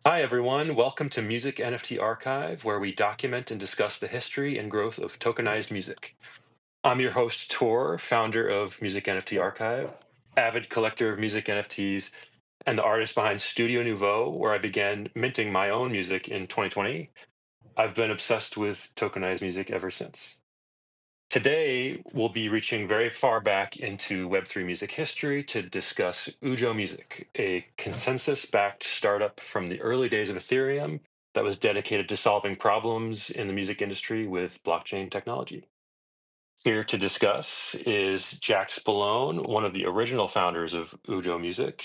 Hi, everyone. Welcome to Music NFT Archive, where we document and discuss the history and growth of tokenized music. I'm your host, Tor, founder of Music NFT Archive, avid collector of music NFTs, and the artist behind Studio Nouveau, where I began minting my own music in 2020. I've been obsessed with tokenized music ever since. Today, we'll be reaching very far back into Web3 music history to discuss Ujo Music, a consensus backed startup from the early days of Ethereum that was dedicated to solving problems in the music industry with blockchain technology. Here to discuss is Jack Spallone, one of the original founders of Ujo Music,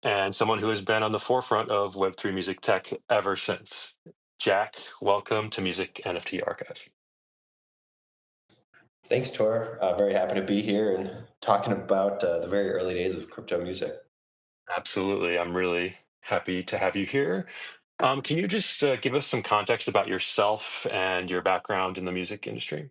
and someone who has been on the forefront of Web3 music tech ever since. Jack, welcome to Music NFT Archive. Thanks, Tor. Very happy to be here and talking about the very early days of crypto music. Absolutely. I'm really happy to have you here. Can you just give us some context about yourself and your background in the music industry?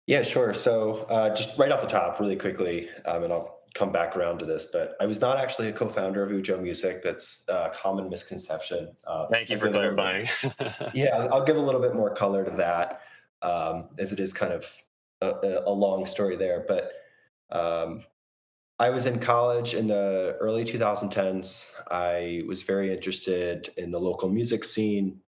Yeah, sure. So, just right off the top, really quickly, and I'll come back around to this, but I was not actually a co-founder of Ujo Music. That's a common misconception. Thank you I'll for give a little bit. clarifying. Yeah, I'll give a little bit more color to that, as it is kind of a long story there. But um, I was in college in the early 2010s. I was very interested in the local music scene.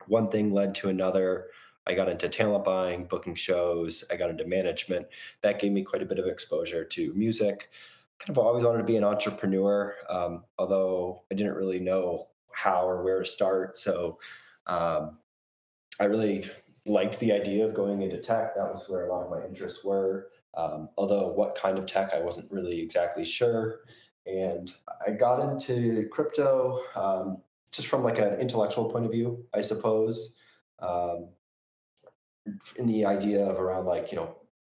One thing led to another. I got into talent buying, booking shows. I got into management. That gave me quite a bit of exposure to music. Kind of always wanted to be an entrepreneur, although I didn't really know how or where to start. So um, I really liked the idea of going into tech. That was where a lot of my interests were. Although what kind of tech, I wasn't really exactly sure. And I got into crypto just from like an intellectual point of view, I suppose. Um, in the idea of around like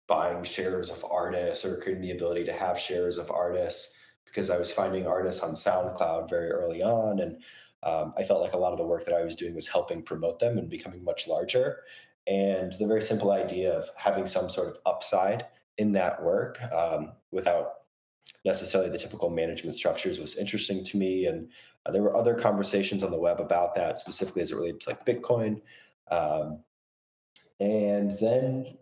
buying shares of artists or creating the ability to have shares of artists because I was finding artists on SoundCloud very early on, and I felt like a lot of the work that I was doing was helping promote them and becoming much larger. And the very simple idea of having some sort of upside in that work without necessarily the typical management structures was interesting to me. And there were other conversations on the web about that, specifically as it related to like Bitcoin. Um, and then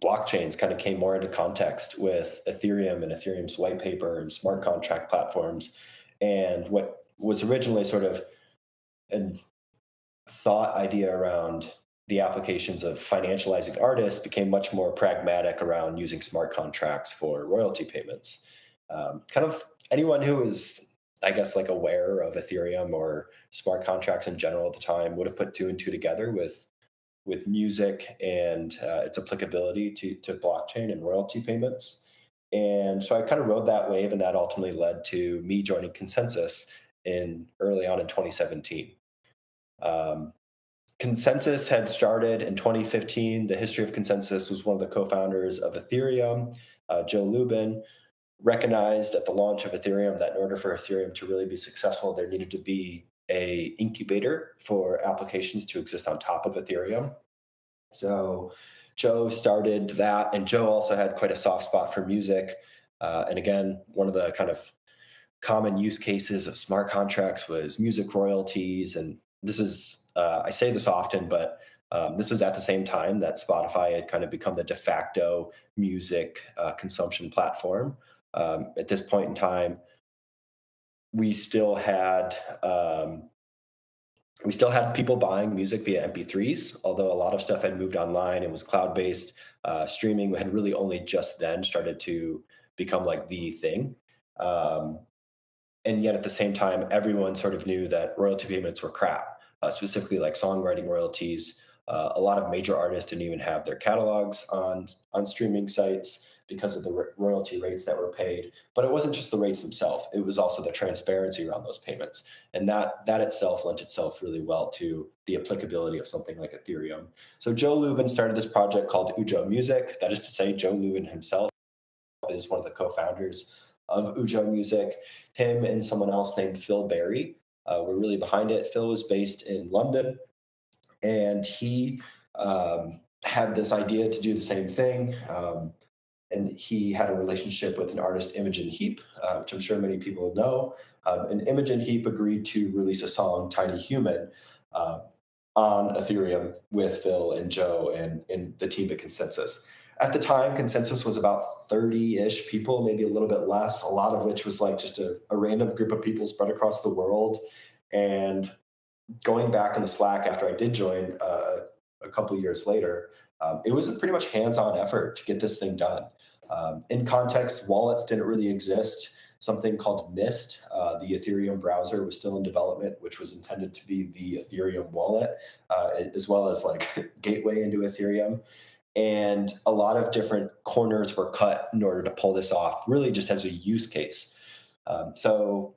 blockchains kind of came more into context with Ethereum and Ethereum's white paper and smart contract platforms. And what was originally sort of a thought idea around the applications of financializing artists became much more pragmatic around using smart contracts for royalty payments. Kind of anyone who is, I guess, like aware of Ethereum or smart contracts in general at the time would have put two and two together with music and its applicability to blockchain and royalty payments. And so I kind of rode that wave, and that ultimately led to me joining ConsenSys in early on in 2017. Um, ConsenSys had started in 2015. The history of ConsenSys was one of the co-founders of Ethereum, Joe Lubin, recognized at the launch of Ethereum that in order for Ethereum to really be successful, there needed to be a incubator for applications to exist on top of Ethereum. So Joe started that, and Joe also had quite a soft spot for music. And again, one of the kind of common use cases of smart contracts was music royalties. And this is, I say this often, but this is at the same time that Spotify had kind of become the de facto music consumption platform. At this point in time, we still had um, we still had people buying music via MP3s, although a lot of stuff had moved online and was cloud based. Streaming had really only just then started to become like the thing. Um, and yet at the same time, everyone sort of knew that royalty payments were crap, specifically like songwriting royalties. A lot of major artists didn't even have their catalogs on streaming sites because of the royalty rates that were paid. But it wasn't just the rates themselves; it was also the transparency around those payments, and that itself lent itself really well to the applicability of something like Ethereum. So Joe Lubin started this project called Ujo Music. That is to say, Joe Lubin himself is one of the co-founders of Ujo Music. Him and someone else named Phil Berry were really behind it. Phil was based in London, and he had this idea to do the same thing. and he had a relationship with an artist, Imogen Heap, which I'm sure many people know. And Imogen Heap agreed to release a song, Tiny Human, uh, on Ethereum with Phil and Joe and the team at ConsenSys. At the time, ConsenSys was about 30-ish people, maybe a little bit less, a lot of which was like just a random group of people spread across the world. And going back in the Slack after I did join a couple of years later, it was a pretty much hands-on effort to get this thing done. In context, wallets didn't really exist. Something called Mist, the Ethereum browser, was still in development, which was intended to be the Ethereum wallet, as well as like gateway into Ethereum. And a lot of different corners were cut in order to pull this off, really just as a use case. So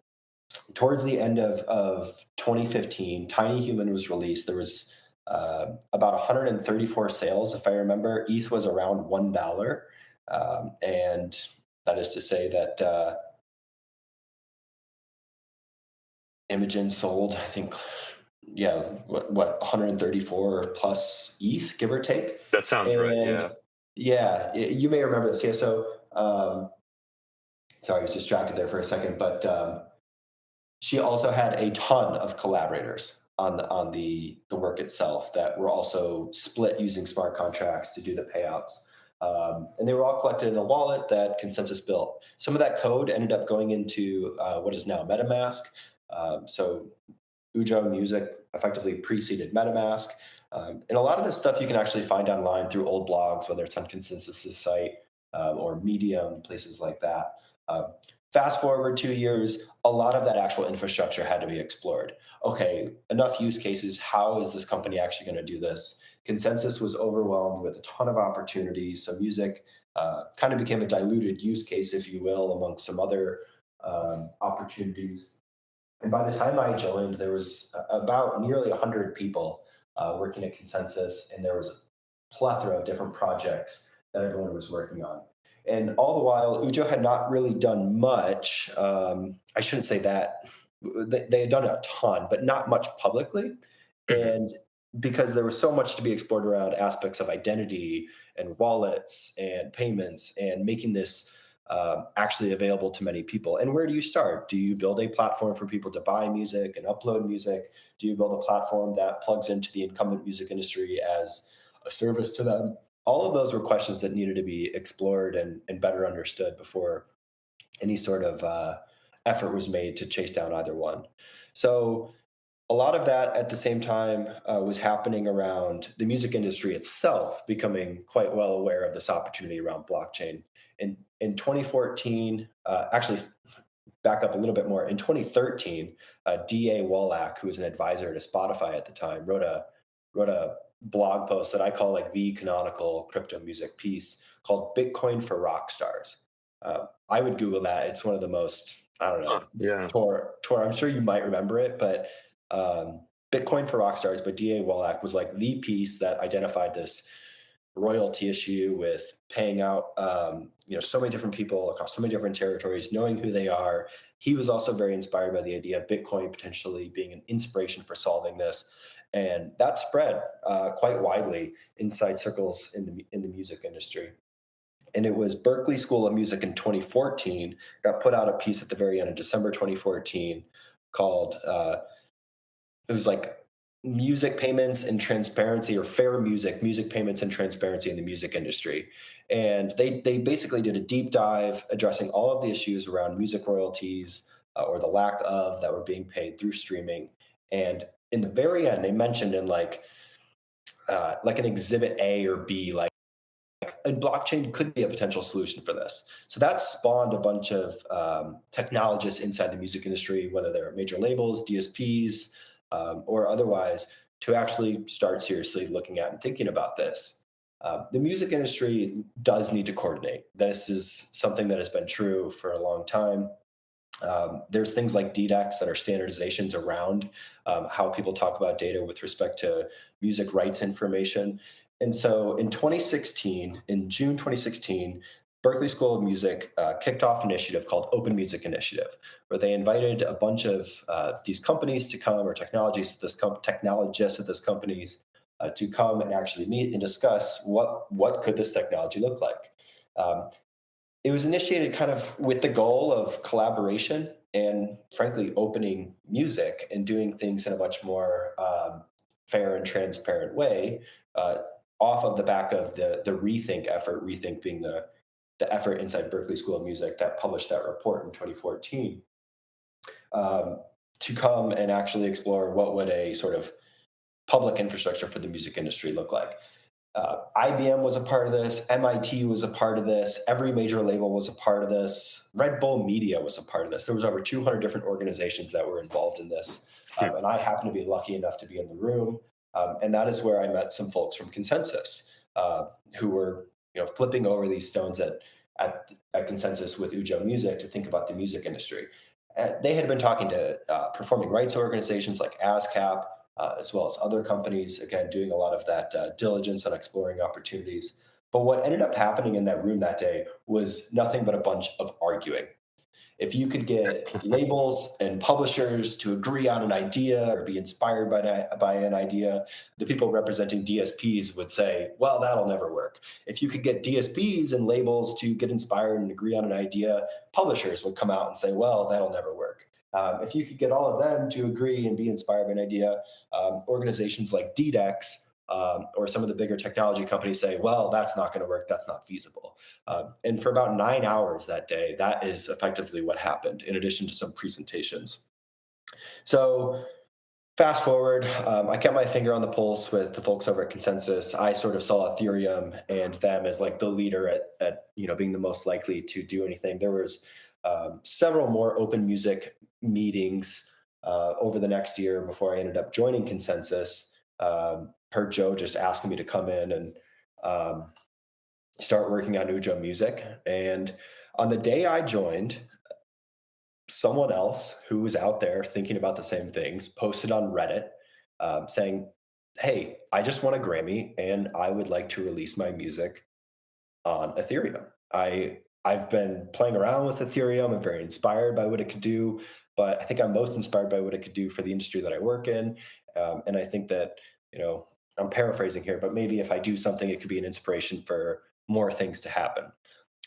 towards the end of 2015, Tiny Human was released. There was about 134 sales, if I remember. ETH was around $1. And that is to say that Imogen sold, I think, yeah, what 134 plus ETH, give or take. That sounds right. And Yeah. yeah, you may remember this. Yeah, so sorry, I was distracted there for a second, but she also had a ton of collaborators on the work itself that were also split using smart contracts to do the payouts. And they were all collected in a wallet that ConsenSys built. Some of that code ended up going into what is now MetaMask. So Ujo Music effectively preceded MetaMask. And a lot of this stuff you can actually find online through old blogs, whether it's on ConsenSys' site or Medium, places like that. Fast forward 2 years, a lot of that actual infrastructure had to be explored. Okay, enough use cases. How is this company actually going to do this? ConsenSys was overwhelmed with a ton of opportunities. So music kind of became a diluted use case, if you will, among some other opportunities. And by the time I joined, there was about nearly 100 people working at ConsenSys, and there was a plethora of different projects that everyone was working on. And all the while, Ujo had not really done much. I shouldn't say that. They had done a ton, but not much publicly. Mhm. And because there was so much to be explored around aspects of identity and wallets and payments and making this actually available to many people. And where do you start? Do you build a platform for people to buy music and upload music? Do you build a platform that plugs into the incumbent music industry as a service to them? All of those were questions that needed to be explored and better understood before any sort of effort was made to chase down either one. So a lot of that at the same time was happening around the music industry itself becoming quite well aware of this opportunity around blockchain. In 2014, actually, back up a little bit more. In 2013, D.A. Wallach, who was an advisor to Spotify at the time, wrote a blog post that I call like the canonical crypto music piece called "Bitcoin for Rock Stars." I would Google that. It's one of the most, I don't know, Huh, yeah. Tor. I'm sure you might remember it, but Bitcoin for Rock Stars by D.A. Wallach was like the piece that identified this royalty issue with paying out so many different people across so many different territories, knowing who they are. He was also very inspired by the idea of Bitcoin potentially being an inspiration for solving this, and that spread quite widely inside circles in the music industry. And it was Berkeley School of Music in 2014 got put out a piece at the very end of December 2014 called it was like music payments and transparency, or fair music payments and transparency in the music industry. And they basically did a deep dive addressing all of the issues around music royalties or the lack of that were being paid through streaming. And in the very end, they mentioned in like an exhibit A or B, like, and blockchain could be a potential solution for this. So that spawned a bunch of technologists inside the music industry, whether they're major labels, DSPs, or otherwise, to actually start seriously looking at and thinking about this. The music industry does need to coordinate. This is something that has been true for a long time. There's things like DDEX that are standardizations around how people talk about data with respect to music rights information. And so in 2016, in June 2016, Berklee School of Music kicked off an initiative called Open Music Initiative, where they invited a bunch of these companies to come, or technologists at this companies to come and actually meet and discuss what could this technology look like. It was initiated kind of with the goal of collaboration and, frankly, opening music and doing things in a much more fair and transparent way, uh, off of the back of the Rethink effort. Rethink being the effort inside Berkeley School of Music that published that report in 2014, um, to come and actually explore what would a sort of public infrastructure for the music industry look like. IBM was a part of this. MIT was a part of this. Every major label was a part of this. Red Bull Media was a part of this. There was over 200 different organizations that were involved in this, Hmm. and I happened to be lucky enough to be in the room. And that is where I met some folks from ConsenSys, who were flipping over these stones at ConsenSys with Ujo Music to think about the music industry. They had been talking to performing rights organizations like ASCAP, as well as other companies, again, doing a lot of that diligence on exploring opportunities. But what ended up happening in that room that day was nothing but a bunch of arguing. If you could get labels and publishers to agree on an idea or be inspired by an idea, the people representing DSPs would say, well, that'll never work. If you could get DSPs and labels to get inspired and agree on an idea, publishers would come out and say, well, that'll never work. If you could get all of them to agree and be inspired by an idea, organizations like DDEX, or some of the bigger technology companies say, well, that's not going to work. That's not feasible. And for about 9 hours that day, that is effectively what happened, in addition to some presentations. So fast forward, I kept my finger on the pulse with the folks over at ConsenSys. I sort of saw Ethereum and them as like the leader at being the most likely to do anything. There was several more open music meetings over the next year before I ended up joining ConsenSys. Per Joe just asking me to come in and um, start working on Ujo Music. And on the day I joined, someone else who was out there thinking about the same things posted on Reddit, saying, "Hey, I just won a Grammy and I would like to release my music on Ethereum. I've been playing around with Ethereum. I'm very inspired by what it could do, but I think I'm most inspired by what it could do for the industry that I work in. And I think that I'm paraphrasing here, but maybe if I do something, it could be an inspiration for more things to happen."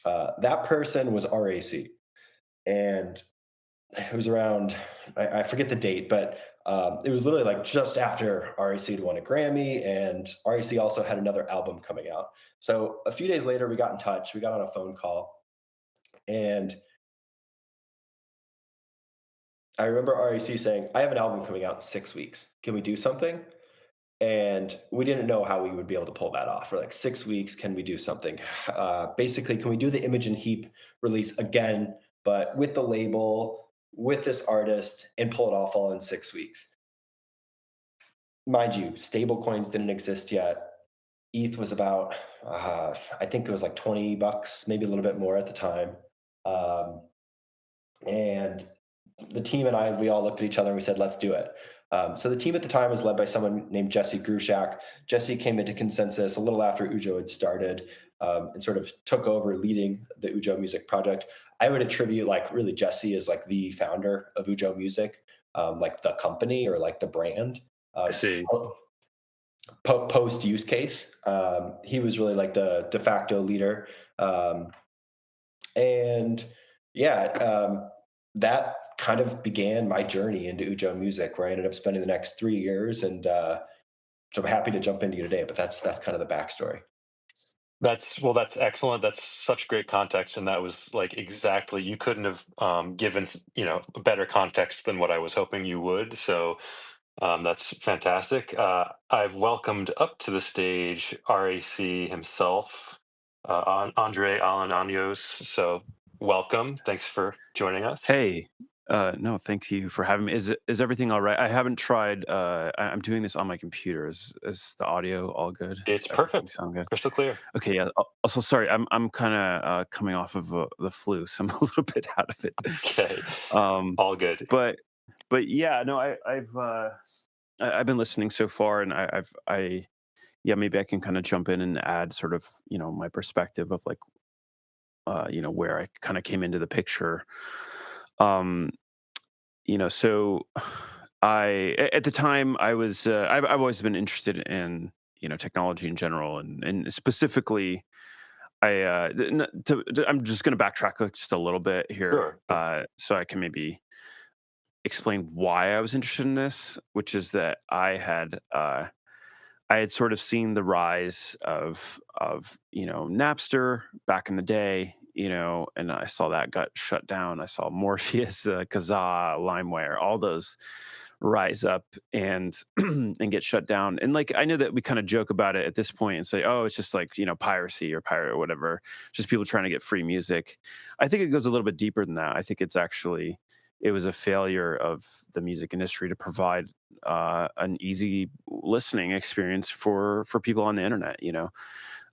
That person was RAC, and it was around, I forget the date, but it was literally like just after RAC had won a Grammy, and RAC also had another album coming out. So a few days later, we got in touch. We got on a phone call, and I remember RAC saying, "I have an album coming out in 6 weeks. Can we do something?" And we didn't know how we would be able to pull that off. We're like, 6 weeks, can we do something? Basically, can we do the Image and Heap release again, but with the label, with this artist, and pull it off all in 6 weeks? Mind you, stable coins didn't exist yet. ETH was about, I think it was like $20, maybe a little bit more at the time. Um, and the team and I, we all looked at each other and we said, let's do it. So the team at the time was led by someone named Jesse Grushak. Jesse came into ConsenSys a little after Ujo had started, and sort of took over leading the Ujo Music project. I would attribute like really Jesse as like the founder of Ujo Music, like the company or like the brand. I Um, see. Post use case, he was really like the de facto leader. Um, and yeah, that kind of began my journey into Ujo Music, where I ended up spending the next 3 years. And so I'm happy to jump into you today, but that's kind of the backstory. That's excellent. That's such great context, and that was like exactly, you couldn't have given better context than what I was hoping you would. So that's fantastic. I've welcomed up to the stage RAC himself, Andre Alan. So welcome. Thanks for joining us. Hey, no, thank you for having me. Is everything all right? I haven't tried. I'm doing this on my computer. Is the audio all good? It's Everything perfect, sound good? crystal clear. Okay, yeah. Also, sorry, I'm kind of coming off of the flu, so I'm a little bit out of it. Okay, Um, all good. but yeah, no, I've been listening so far, and I yeah, maybe I can kind of jump in and add sort of my perspective of like where I kind of came into the picture. Um, so at the time I was I've always been interested in technology in general, and specifically I'm just going to backtrack just a little bit here, Sure. Yeah. so I can maybe explain why I was interested in this, which is that I had sort of seen the rise of Napster back in the day, and I saw that got shut down. I saw Morpheus, Kazaa, LimeWire, all those rise up and and get shut down. And like I know that we kind of joke about it at this point and say, oh, it's just like piracy or pirate or whatever, just people trying to get free music. I think it goes a little bit deeper than that. I think it was a failure of the music industry to provide an easy listening experience for people on the internet.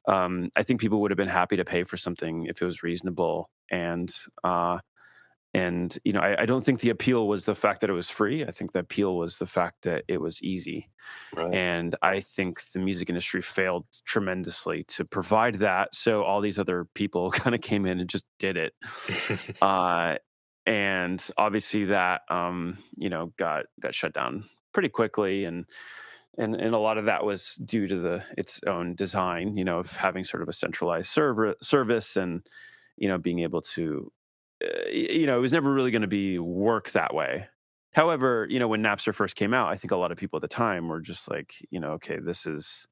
I think people would have been happy to pay for something if it was reasonable, and I don't think the appeal was the fact that it was free. I think the appeal was the fact that it was easy. Right. And I think the music industry failed tremendously to provide that. So all these other people kind of came in and just did it. And obviously that got shut down pretty quickly, and a lot of that was due to its own design, of having sort of a centralized service, and being able to it was never really going to work that way. However, when Napster first came out, I think a lot of people at the time were just like, okay, this is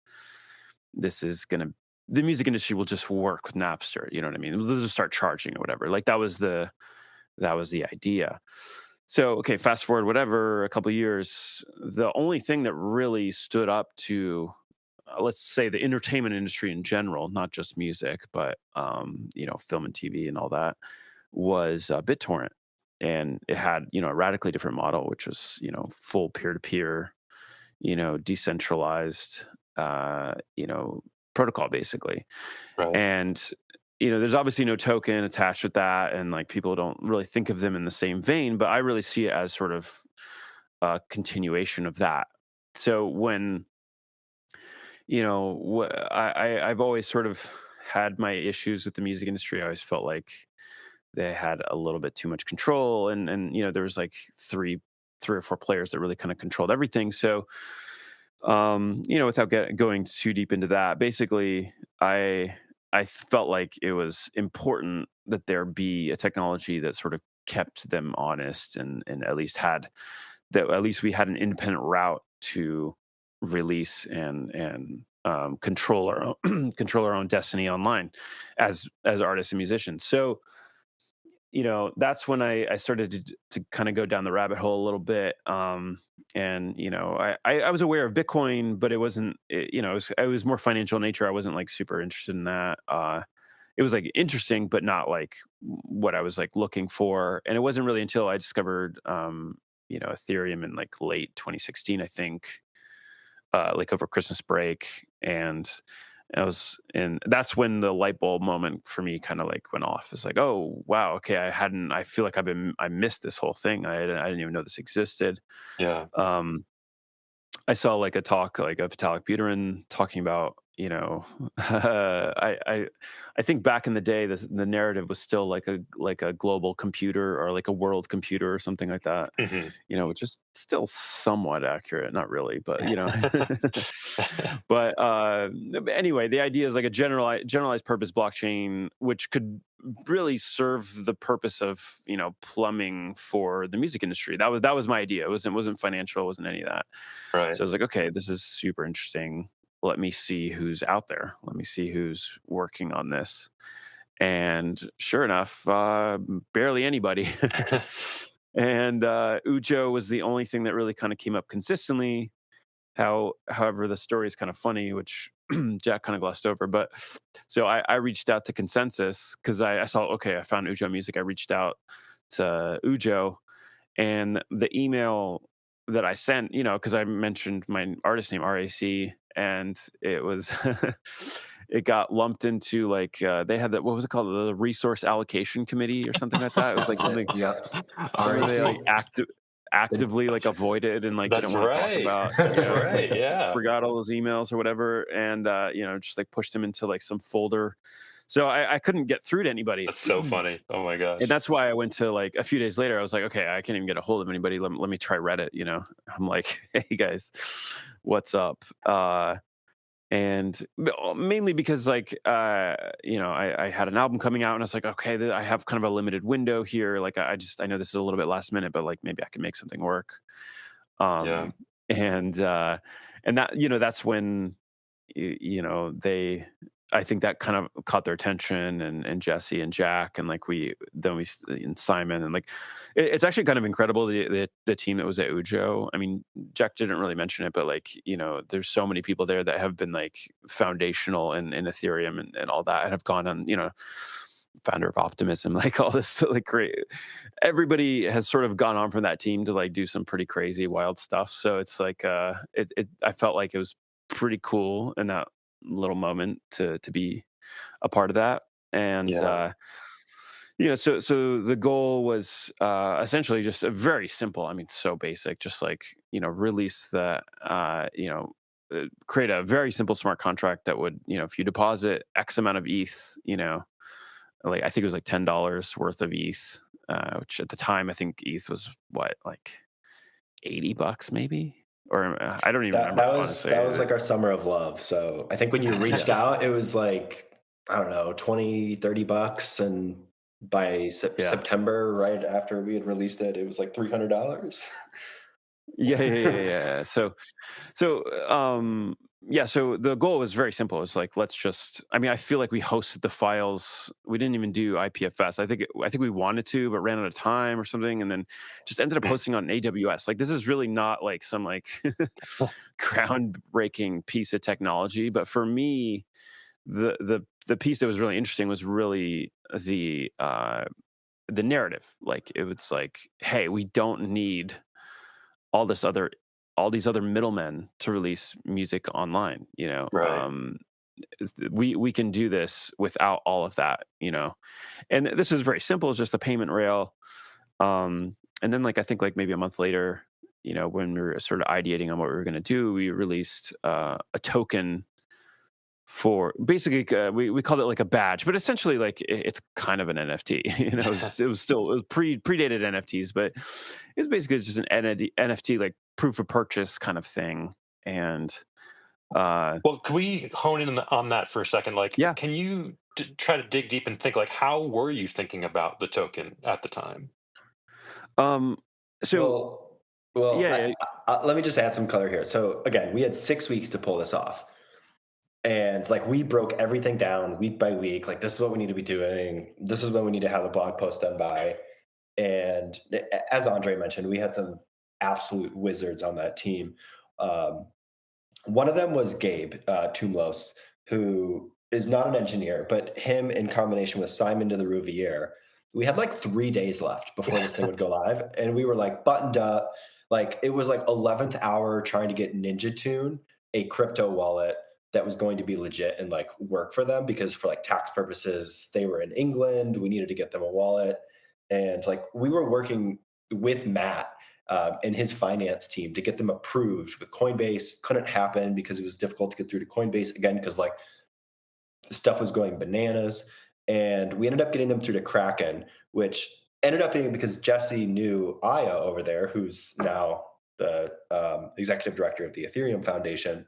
gonna the music industry will just work with Napster. You know what I mean? They'll just start charging or whatever. Like that was the idea. So, okay, fast forward, whatever, a couple of years, the only thing that really stood up to, let's say, the entertainment industry in general, not just music, but, film and TV and all that, was BitTorrent. And it had, a radically different model, which was, full peer-to-peer, decentralized, protocol, basically. Right. And there's obviously no token attached with that, and like people don't really think of them in the same vein, but I really see it as sort of a continuation of that. So when I've always sort of had my issues with the music industry. I always felt like they had a little bit too much control, and there was like three or four players that really kind of controlled everything. So without going too deep into that, basically I felt like it was important that there be a technology that sort of kept them honest, and at least we had an independent route to release and control our own control our own destiny online as artists and musicians. So that's when I started to kind of go down the rabbit hole a little bit. And I was aware of Bitcoin, but it wasn't, it was more financial in nature. I wasn't like super interested in that. It was like interesting, but not like what I was like looking for. And it wasn't really until I discovered, Ethereum in like late 2016, I think, like over Christmas break. And that's when the light bulb moment for me kind of like went off. It's like, oh wow, okay, I feel like I missed this whole thing. I didn't even know this existed. Yeah. I saw like a talk like of Vitalik Buterin talking about, I think back in the day the narrative was still like a global computer or like a world computer or something like that. Mm-hmm. Which is still somewhat accurate, not really, but but anyway, the idea is like a generalized purpose blockchain, which could really serve the purpose of plumbing for the music industry. That was my idea. It wasn't financial. It wasn't any of that. Right. So I was like, okay, this is super interesting. Let me see who's out there. Let me see who's working on this. And sure enough, barely anybody. And Ujo was the only thing that really kind of came up consistently. However, the story is kind of funny, which Jack kind of glossed over. But so I reached out to ConsenSys because I saw, okay, I found Ujo music. I reached out to Ujo, and the email that I sent, because I mentioned my artist name, RAC, and it was it got lumped into like they had what was it called, the resource allocation committee or something like that. It was like something where they like actively like avoided and like That's didn't want to talk right. about. That's right. Yeah. Forgot all those emails or whatever, and just like pushed them into like some folder. So I couldn't get through to anybody. That's so funny. Oh my gosh. And that's why I went to like a few days later, I was like, okay, I can't even get a hold of anybody. Let me try Reddit, I'm like, hey guys, what's up? And mainly because like I had an album coming out and I was like, okay, I have kind of a limited window here. Like I know this is a little bit last minute, but like maybe I can make something work. Yeah. um and that, that's when they, I think that kind of caught their attention, and Jesse and Jack, and like and Simon, and like it's actually kind of incredible, the team that was at Ujo. I mean, Jack didn't really mention it, but like, there's so many people there that have been like foundational in Ethereum and all that, and have gone on, founder of Optimism, like all this like great, everybody has sort of gone on from that team to like do some pretty crazy wild stuff. So it's like I felt like it was pretty cool in that little moment to be a part of that. And Yeah. so the goal was essentially just a very simple, I mean, so basic, just like, release the create a very simple smart contract that would, if you deposit X amount of ETH, like I think it was like $10 worth of ETH, which at the time I think ETH was what, like $80 maybe, or I don't even That remember, that was honestly. that was like our summer of love. So I think when you reached Yeah, out, it was like, I don't know, 20-30 bucks, and by yeah. September, right after we had released it, it was like $300. Yeah. So the goal was very simple. It's like, let's just, I mean, I feel like we hosted the files. We didn't even do IPFS. I think we wanted to, but ran out of time or something. And then just ended up Mm. hosting on AWS. Like, this is really not like some like groundbreaking piece of technology. But for me, the piece that was really interesting was really the narrative. Like, it was like, hey, we don't need all this other all these other middlemen to release music online. Right. We can do this without all of that. And this is very simple. It's just a payment rail. And then, like, I think like maybe a month later, when we were sort of ideating on what we were going to do, we released a token for basically, we called it like a badge, but essentially like it's kind of an NFT. It was predated NFTs, but it's basically just an NFT, like proof of purchase kind of thing. And Well, can we hone in on that for a second? Like, yeah. can you try to dig deep and think, like, how were you thinking about the token at the time? um so Well, well, yeah, yeah. let me just add some color here. So again, we had 6 weeks to pull this off, and like we broke everything down week by week. Like, this is what we need to be doing. This is when we need to have a blog post done by. And as Andre mentioned, we had some absolute wizards on that team. Um, One of them was Gabe Tumlos, who is not an engineer, but him in combination with Simon de the Rouvier, we had like 3 days left before this thing would go live, and we were like buttoned up. Like, it was like 11th hour trying to get Ninja Tune, a crypto wallet that was going to be legit and like work for them, because for like tax purposes, they were in England. We needed to get them a wallet, and like we were working with Matt and his finance team to get them approved with Coinbase. Couldn't happen because it was difficult to get through to Coinbase again, because like the stuff was going bananas. And we ended up getting them through to Kraken, which ended up being because Jesse knew Aya over there, who's now the executive director of the Ethereum Foundation.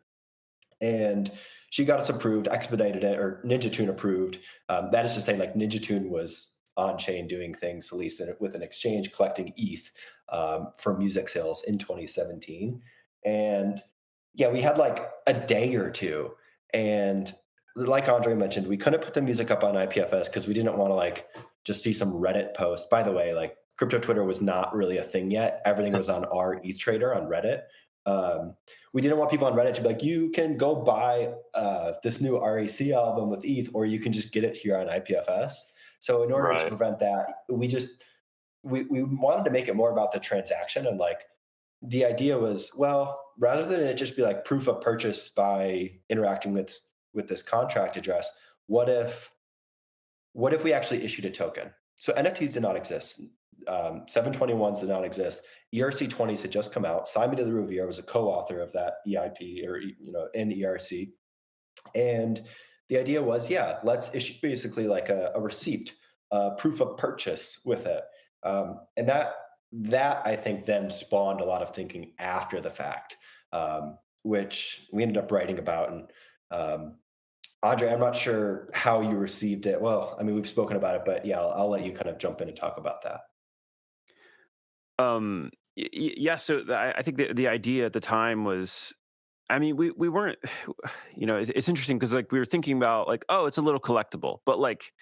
And she got us approved, expedited it, or Ninja Tune approved. That is to say, like, Ninja Tune was on chain doing things, at least with an exchange, collecting ETH for music sales in 2017. And yeah, we had like a day or two. And like Andre mentioned, we couldn't put the music up on IPFS because we didn't want to like just see some Reddit post. By the way, like, crypto Twitter was not really a thing yet. Everything was on our ETH trader on Reddit. We didn't want people on Reddit to be like, you can go buy this new RAC album with ETH, or you can just get it here on IPFS. So in order to Right. prevent that, we wanted to make it more about the transaction. And like, the idea was, well, rather than it just be like proof of purchase by interacting with this contract address, what if we actually issued a token? So NFTs did not exist. 721s did not exist. ERC20s had just come out. Simon de the Rouvier was a co-author of that EIP, or in ERC. And the idea was, yeah, let's issue basically like a receipt, proof of purchase with it. And that I think then spawned a lot of thinking after the fact, which we ended up writing about. And Um, Andre, I'm not sure how you received it. Well, I mean, we've spoken about it, but yeah, I'll let you kind of jump in and talk about that. Yeah. So I think the idea at the time was, I mean, we weren't, it's interesting because like we were thinking about like, oh, it's a little collectible, but like,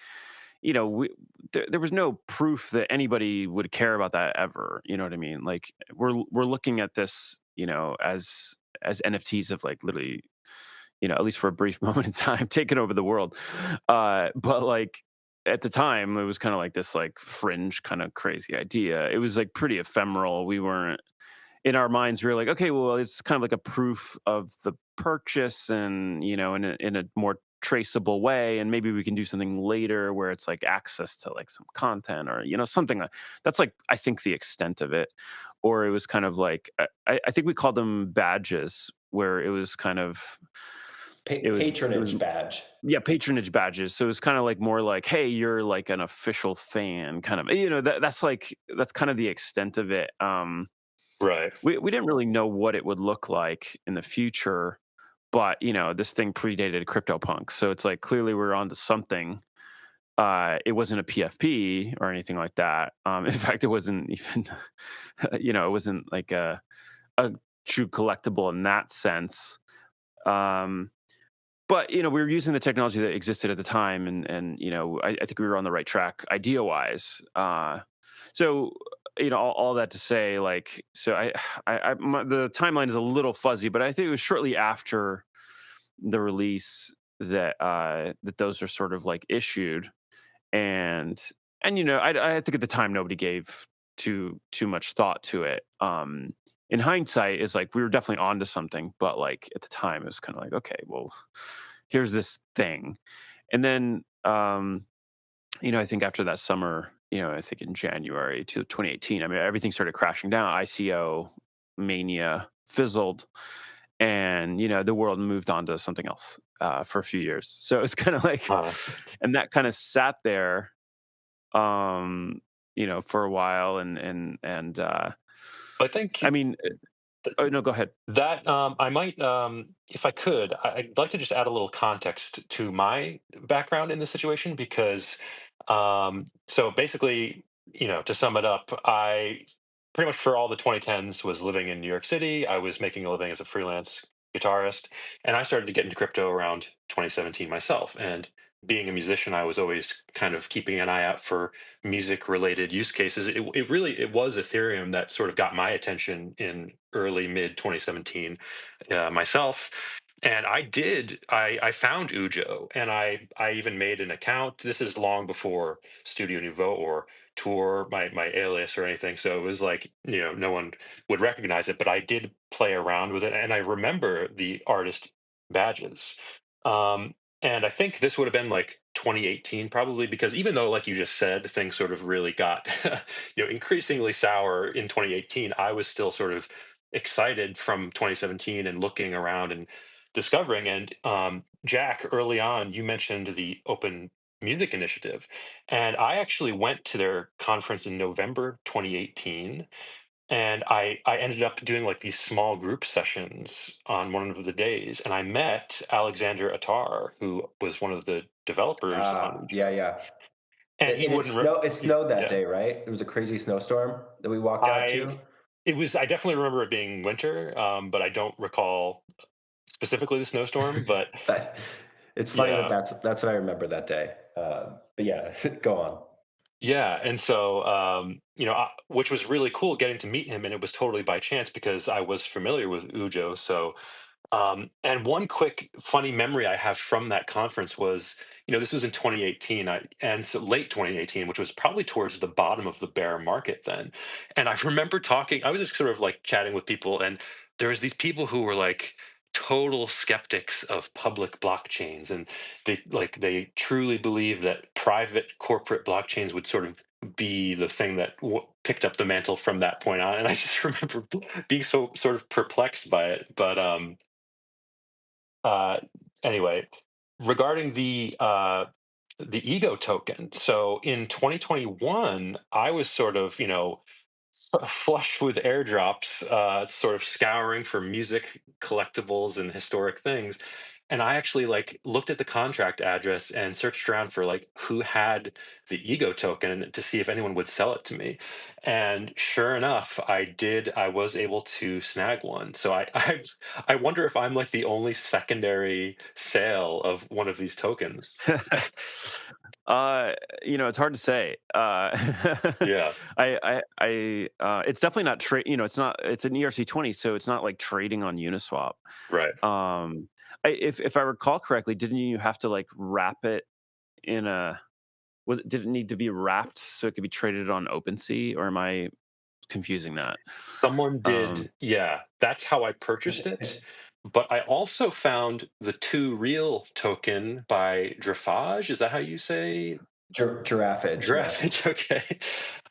there was no proof that anybody would care about that ever. You know what I mean? Like we're looking at this, as NFTs have like literally, at least for a brief moment in time, taken over the world. But like at the time, it was kind of like this like fringe kind of crazy idea. It was like pretty ephemeral. We weren't in our minds. We were like, okay, well, it's kind of like a proof of the purchase, and in a more traceable way, and maybe we can do something later where it's like access to like some content or something that's like I think the extent of it. Or it was kind of like I think we called them badges, where it was kind of it was Patronage badge. yeah, patronage badges. So it's kind of like more like, hey, you're like an official fan, kind of. That's kind of the extent of it. Right. We didn't really know what it would look like in the future, but this thing predated CryptoPunk, so it's like clearly we're onto something. It wasn't a PFP or anything like that. In fact, it wasn't even, it wasn't like a true collectible in that sense. Um, but we were using the technology that existed at the time, and I think we were on the right track idea wise. So all that to say, like, so the timeline is a little fuzzy, but I think it was shortly after the release that those are sort of like issued, and I think at the time nobody gave too much thought to it. In hindsight, is like we were definitely onto something, but like at the time, it was kind of like, okay, well, here's this thing, and then I think after that summer, I think in January to 2018, I mean, everything started crashing down. ICO mania fizzled, and the world moved on to something else for a few years. So it's kind of like, Uh, and that kind of sat there, for a while, and I think I mean, oh no, go ahead. that I might, if I could, I'd like to just add a little context to my background in this situation because, so basically, to sum it up, I pretty much for all the 2010s was living in New York City. I was making a living as a freelance guitarist, and I started to get into crypto around 2017 myself. And being a musician, I was always kind of keeping an eye out for music related use cases. It was Ethereum that sort of got my attention in early mid 2017 myself. And I found Ujo, and I even made an account. This is long before Studio Nouveau or Tour, my alias or anything. So it was like, no one would recognize it, but I did play around with it. And I remember the artist badges. Um, and I think this would have been like 2018 probably, because even though, like you just said, things sort of really got increasingly sour in 2018, I was still sort of excited from 2017 and looking around and discovering. And Jack, early on, you mentioned the Open Music Initiative, and I actually went to their conference in November 2018, and I ended up doing like these small group sessions on one of the days, and I met Alexander Attar, who was one of the developers on Ah, yeah, Ujo, yeah. and he wouldn't. It snowed that Yeah, day, right? It was a crazy snowstorm that we walked out I to. it was. I definitely remember it being winter, but I don't recall specifically the snowstorm. But But it's funny that yeah, that's what I remember that day. But yeah, go on. yeah, and so which was really cool getting to meet him, and it was totally by chance because I was familiar with Ujo. So and one quick funny memory I have from that conference was, this was in 2018, and so late 2018, which was probably towards the bottom of the bear market then. And I remember talking, I was just sort of like chatting with people, and there was these people who were like total skeptics of public blockchains, and they truly believe that private corporate blockchains would sort of be the thing that picked up the mantle from that point on. And I just remember being so sort of perplexed by it. But uh, anyway, regarding the ego token, so in 2021, I was sort of flush with airdrops, sort of scouring for music collectibles and historic things, and I actually like looked at the contract address and searched around for like who had the ego token to see if anyone would sell it to me. And sure enough, I was able to snag one. So I wonder if I'm like the only secondary sale of one of these tokens. uh, it's hard to say. Yeah, It's definitely not trade. It's not. It's an ERC20, so it's not like trading on Uniswap. right. Um, if I recall correctly, didn't you have to like wrap it in a? Did it need to be wrapped so it could be traded on OpenSea, or am I confusing that? Someone Um, did, yeah, that's how I purchased it. But I also found the Two Real token by Drafage. Is that how you say Giraffage, yeah. Draft? Okay.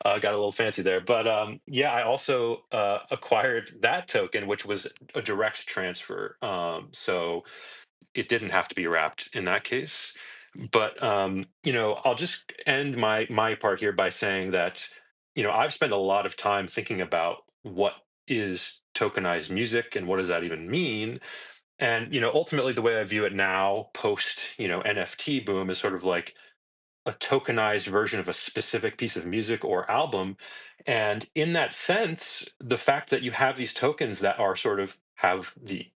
Got a little fancy there. But yeah, I also acquired that token, which was a direct transfer. So it didn't have to be wrapped in that case. But I'll just end my part here by saying that I've spent a lot of time thinking about what is tokenized music and what does that even mean. And ultimately, the way I view it now, post NFT boom, is sort of like a tokenized version of a specific piece of music or album. And in that sense, the fact that you have these tokens that are sort of have the,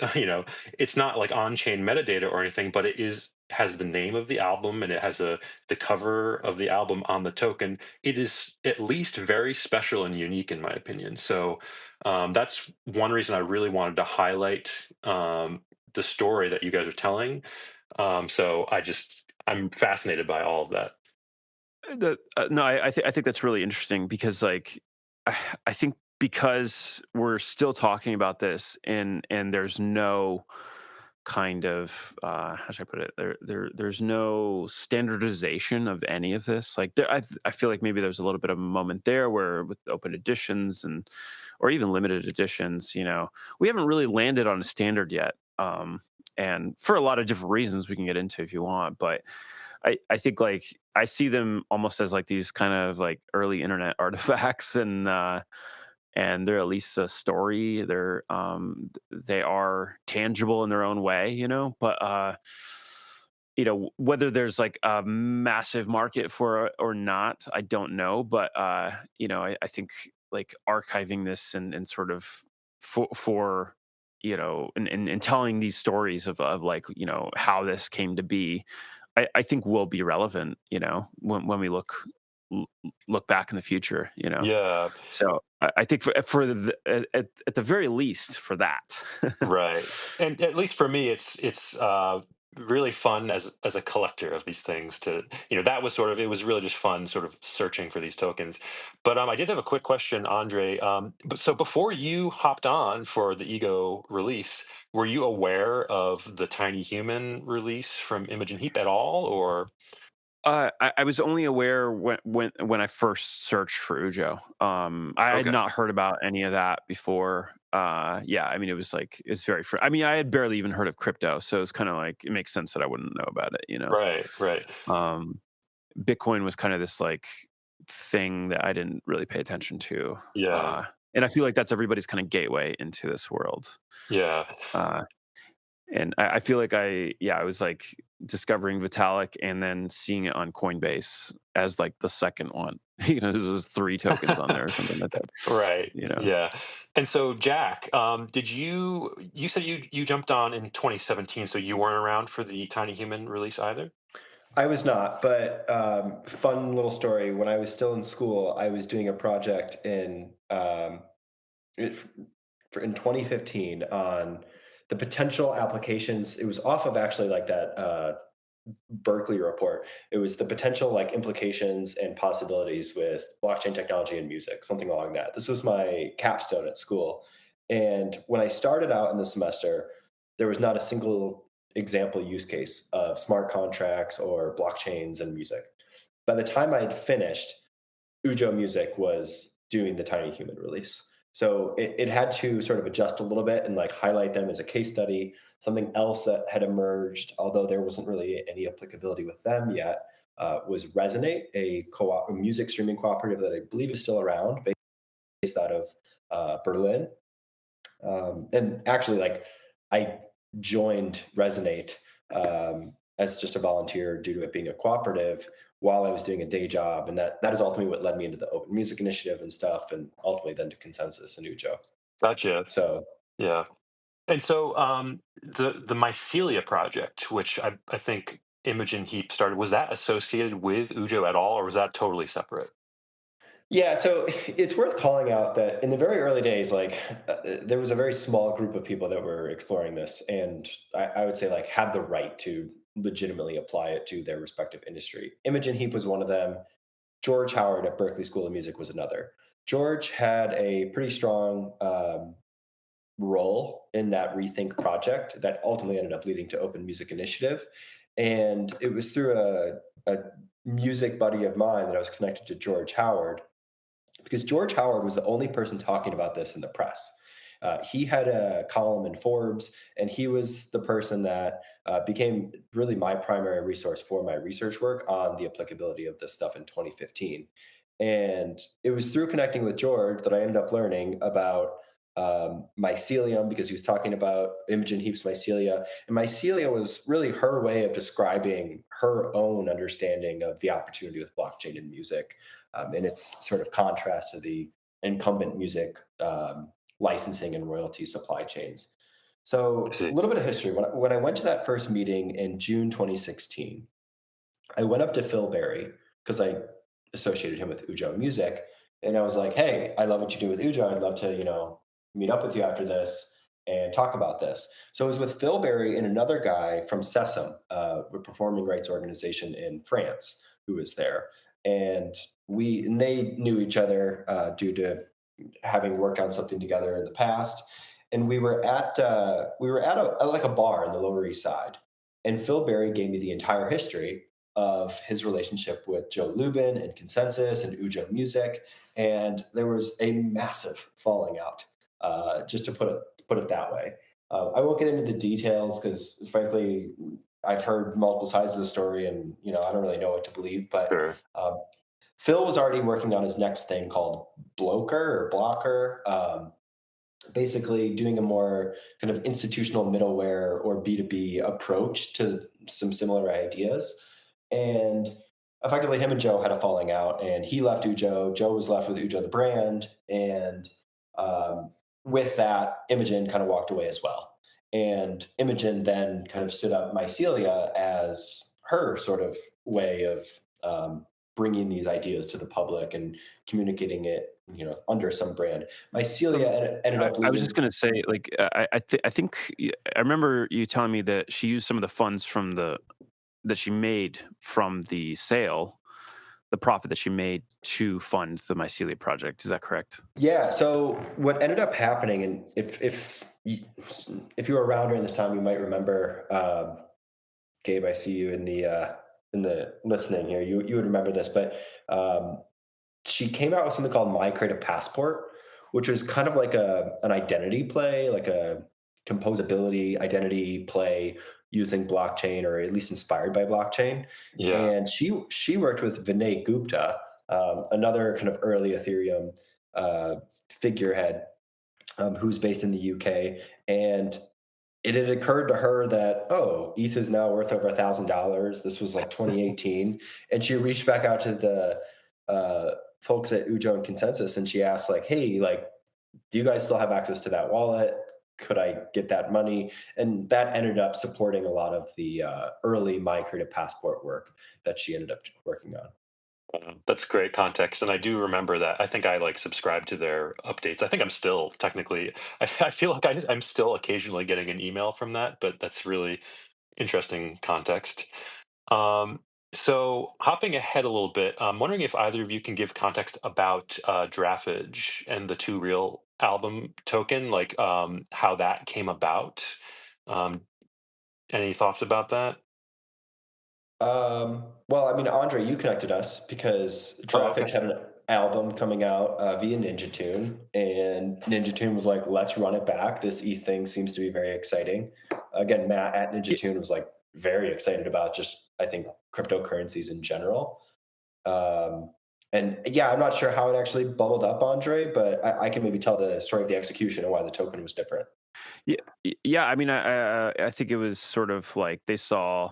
it's not like on-chain metadata or anything, but it is has the name of the album and it has the cover of the album on the token. It is at least very special and unique in my opinion. So that's one reason I really wanted to highlight the story that you guys are telling. So I'm fascinated by all of that. no, I think that's really interesting because like I, I think because we're still talking about this and there's no kind of how should I put it? There's no standardization of any of this. Like I feel like maybe there's a little bit of a moment there where with open editions and or even limited editions, we haven't really landed on a standard yet. And for a lot of different reasons we can get into if you want, but I think like I see them almost as like these kind of like early internet artifacts and they're at least a story. They are tangible in their own way, but whether there's like a massive market for it or not, I don't know. But I think like archiving this and sort of for and telling these stories of like how this came to be, I think will be relevant, when we look back in the future, Yeah, so I think for at the very least for that. right. And at least for me, it's really fun as a collector of these things. To that was sort of it was really just fun, sort of searching for these tokens. But I did have a quick question, Andre. But so before you hopped on for the Ego release, were you aware of the Tiny Human release from Imogen Heap at all, or I was only aware when I first searched for Ujo. I had okay, not heard about any of that before. Yeah, I mean, it was like it's very. I mean, I had barely even heard of crypto, so it's kind of like it makes sense that I wouldn't know about it. right, right, Um, Bitcoin was kind of this like thing that I didn't really pay attention to, yeah, and I feel like that's everybody's kind of gateway into this world. yeah. Uh, and I feel like I was like discovering Vitalik and then seeing it on Coinbase as like the second one. There's 3 tokens on there or something like that. Right. You know, Yeah. And so, Jack, did you said you jumped on in 2017, so you weren't around for the Tiny Human release either? I was not, but fun little story. When I was still in school, I was doing a project it, in 2015 on the potential applications. It was off of actually like that Berkeley report. It was the potential like implications and possibilities with blockchain technology and music, something along that. This was my capstone at school. And when I started out in the semester, there was not a single example use case of smart contracts or blockchains and music. By the time I had finished, Ujo Music was doing the Tiny Human release. So it had to sort of adjust a little bit and like highlight them as a case study. Something else that had emerged, although there wasn't really any applicability with them yet, was Resonate, a music streaming cooperative that I believe is still around, based out of Berlin. And actually, like I joined Resonate as just a volunteer due to it being a cooperative while I was doing a day job. And that is ultimately what led me into the Open Music Initiative and stuff, and ultimately then to ConsenSys and Ujo. Gotcha. So Yeah. And so the Mycelia project, which I think Imogen Heap started, was that associated with Ujo at all, or was that totally separate? yeah, so it's worth calling out that in the very early days, like there was a very small group of people that were exploring this, and I would say like had the right to legitimately apply it to their respective industry. Imogen Heap was one of them. George Howard at Berklee School of Music was another. George had a pretty strong role in that Rethink project that ultimately ended up leading to Open Music Initiative. And it was through a music buddy of mine that I was connected to George Howard, because George Howard was the only person talking about this in the press. He had a column in Forbes, and he was the person that became really my primary resource for my research work on the applicability of this stuff in 2015. And it was through connecting with George that I ended up learning about mycelium, because he was talking about Imogen Heap's mycelia. And mycelia was really her way of describing her own understanding of the opportunity with blockchain in music, in its sort of contrast to the incumbent music licensing and royalty supply chains. I So, a see. little bit of history. When I went to that first meeting in June 2016, I went up to Phil Berry because I associated him with Ujo Music, and I was like, "Hey, I love what you do with Ujo. I'd love to, meet up with you after this and talk about this." So it was with Phil Berry and another guy from Sesam, a performing rights organization in France, who was there, and they knew each other due to having worked on something together in the past. And we were at like a bar in the Lower East Side, and Phil Berry gave me the entire history of his relationship with Joe Lubin and ConsenSys and Ujo Music, and there was a massive falling out. Just to put it that way. I won't get into the details because, frankly, I've heard multiple sides of the story, and I don't really know what to believe. But Sure. um, Phil was already working on his next thing called Blocker, basically doing a more kind of institutional middleware or B2B approach to some similar ideas. And effectively, him and Joe had a falling out, and he left Ujo. Joe was left with Ujo the brand, and um, with that, Imogen kind of walked away as well. And Imogen then kind of stood up Mycelia as her sort of way of bringing these ideas to the public and communicating it, under some brand. Mycelia ended up I was just leading. gonna say, like, I think I remember you telling me that she used some of the funds from the that she made from the sale, the profit that she made to fund the Mycelia project. Is that correct? Yeah. So what ended up happening, and if you were around during this time, you might remember, Gabe. I see you in the listening here. You would remember this, but um, she came out with something called My Creative Passport, which was kind of like an identity play, like a composability identity play using blockchain, or at least inspired by blockchain. Yeah. And she worked with Vinay Gupta, another kind of early Ethereum figurehead, who's based in the UK. And it had occurred to her that, oh, ETH is now worth over $1,000. This was like 2018, and she reached back out to the folks at Ujo and ConsenSys, and she asked, like, "Hey, like, do you guys still have access to that wallet? Could I get that money?" And that ended up supporting a lot of the early My Creative Passport work that she ended up working on. That's great context, and I do remember that. I think I like subscribe to their updates. I think I'm still technically. I feel like I'm still occasionally getting an email from that, but that's really interesting context. Um, so hopping ahead a little bit, I'm wondering if either of you can give context about Draffage and the Two Real album token, like how that came about. Um, any thoughts about that? Well, I mean, Andre, you connected us because Oh, Draftage okay. had an album coming out via Ninja Tune, and Ninja Tune was like, "Let's run it back. This E thing seems to be very exciting." Again, Matt at Ninja Tune was like very excited about just, I think, cryptocurrencies in general. Um, and yeah, I'm not sure how it actually bubbled up, Andre, but I can maybe tell the story of the execution and why the token was different. Yeah, yeah. I mean, I think it was sort of like they saw,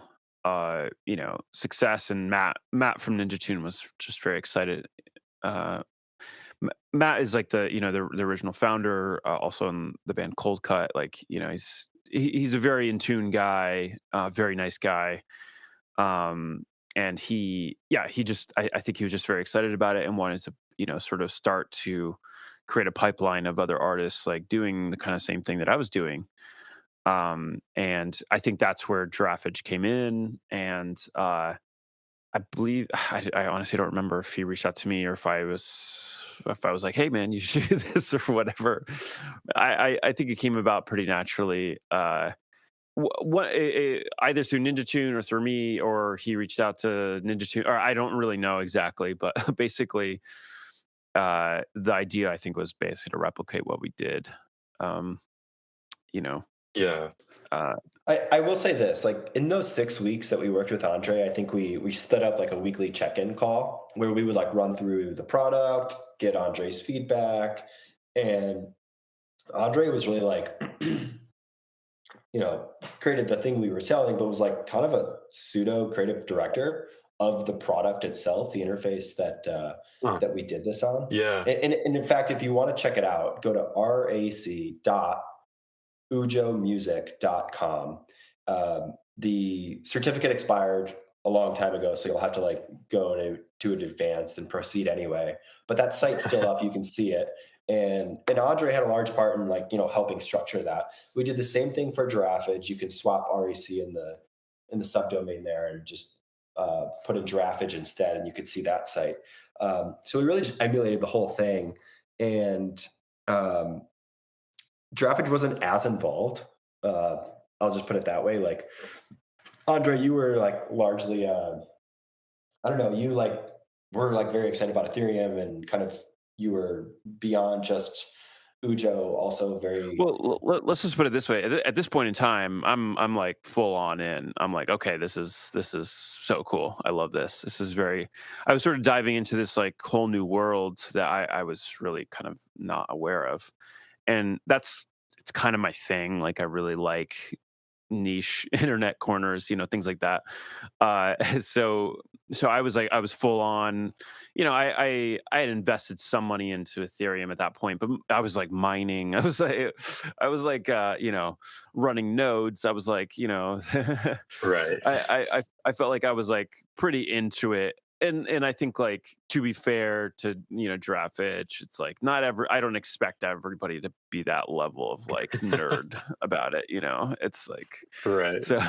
success, and Matt from Ninja Tune was just very excited. Uh, Matt is like the original founder, also in the band Cold Cut. Like, he's a very in tune guy, very nice guy. And I think he was just very excited about it and wanted to, sort of start to create a pipeline of other artists like doing the kind of same thing that I was doing. And I think that's where Giraffage came in. And I believe I honestly don't remember if he reached out to me or if I was like, hey man, you should do this or whatever. I think it came about pretty naturally. Either through Ninja Tune or through me, or he reached out to Ninja Tune, or I don't really know exactly, but basically, the idea I think was basically to replicate what we did. Um, you know, Yeah. uh, I will say this, like in those 6 weeks that we worked with Andre, I think we stood up like a weekly check-in call where we would like run through the product, get Andre's feedback, and Andre was really like, created the thing we were selling, but was like kind of a pseudo creative director of the product itself, the interface Huh. that we did this on. Yeah. And in fact, if you want to check it out, go to rac.ujomusic.com. The certificate expired a long time ago, so you'll have to like go to an advanced and proceed anyway. But that site's still up; you can see it. And Andre had a large part in like helping structure that. We did the same thing for Giraffage. You can swap RAC in the subdomain there and just put in Giraffage instead, and you could see that site. So we really just emulated the whole thing, and um, Giraffage wasn't as involved. I'll just put it that way. Like Andre, you were like largely, I don't know, you like were like very excited about Ethereum and kind of you were beyond just Ujo, also very. well, let's just put it this way: at this point in time, I'm like full on in. I'm like, okay, this is so cool. I love this. This is very. I was sort of diving into this like whole new world that I was really kind of not aware of, and it's kind of my thing. Like, I really like niche internet corners, things like that. uh so I was full on, I had invested some money into Ethereum at that point, but I was like mining. I was like running nodes. I was like, Right. I felt like I was like pretty into it. And I think, like, to be fair to Giraffe Itch, it's like I don't expect everybody to be that level of like nerd about it. It's like, Right. so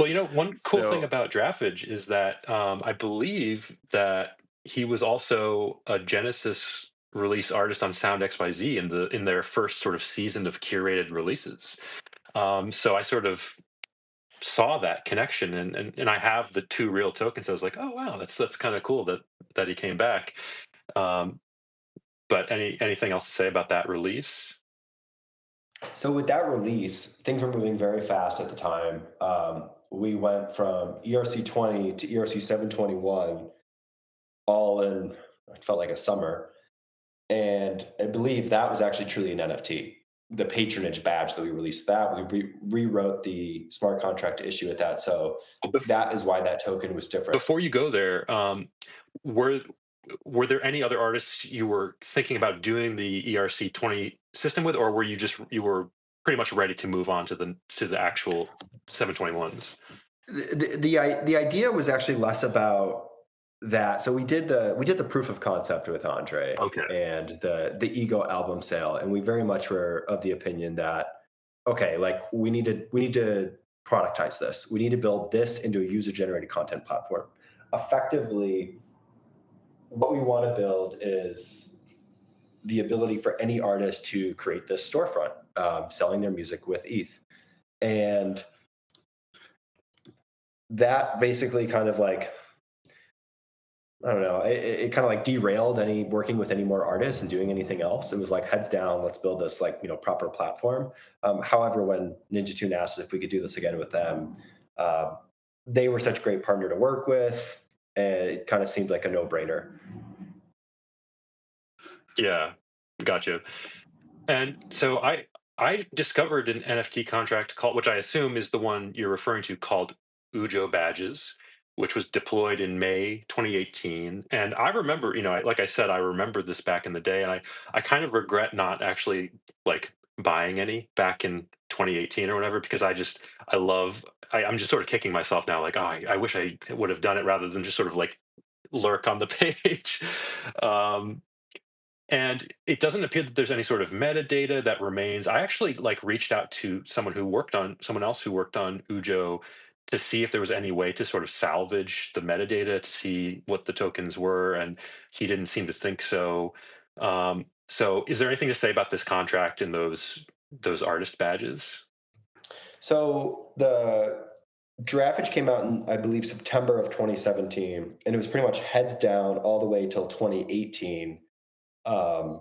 Well, one cool thing so about Draftage is that I believe that he was also a Genesis release artist on Sound XYZ in their first sort of season of curated releases. So I sort of saw that connection, and I have the two real tokens. I was like, oh wow, that's kind of cool that he came back. Um, but anything else to say about that release? So with that release, things were moving very fast at the time. We went from ERC20 to ERC721 all in, it felt like a summer. And I believe that was actually truly an NFT. The patronage badge that we released, that we rewrote the smart contract to issue at that. So Well, that is why that token was different. before you go there, were were there any other artists you were thinking about doing the ERC20 system with, or you were pretty much ready to move on to the actual 721s? The idea was actually less about that. So we did the proof of concept with Andre Okay. and the ego album sale, and we very much were of the opinion that okay, like we need to productize this. We need to build this into a user generated content platform. Effectively, what we want to build is the ability for any artist to create this storefront, selling their music with ETH, and that basically kind of like I don't know. It kind of like derailed any working with any more artists and doing anything else. It was like heads down. Let's build this like proper platform. However, when Ninja Tune asked if we could do this again with them, uh, they were such a great partner to work with, and it kind of seemed like a no brainer. Yeah, gotcha. And so I discovered an NFT contract called, which I assume is the one you're referring to, called Ujo Badges, which was deployed in May 2018. And I remember, like I said, I remember this back in the day, and I kind of regret not actually like buying any back in 2018 or whatever, because I'm just sort of kicking myself now, like, oh, I wish I would have done it rather than just sort of like lurk on the page. Um, and it doesn't appear that there's any sort of metadata that remains. I actually like reached out to someone else who worked on Ujo to see if there was any way to sort of salvage the metadata to see what the tokens were, and he didn't seem to think so. So is there anything to say about this contract and those artist badges? So the draft came out in, I believe, September of 2017, and it was pretty much heads down all the way till 2018. Um,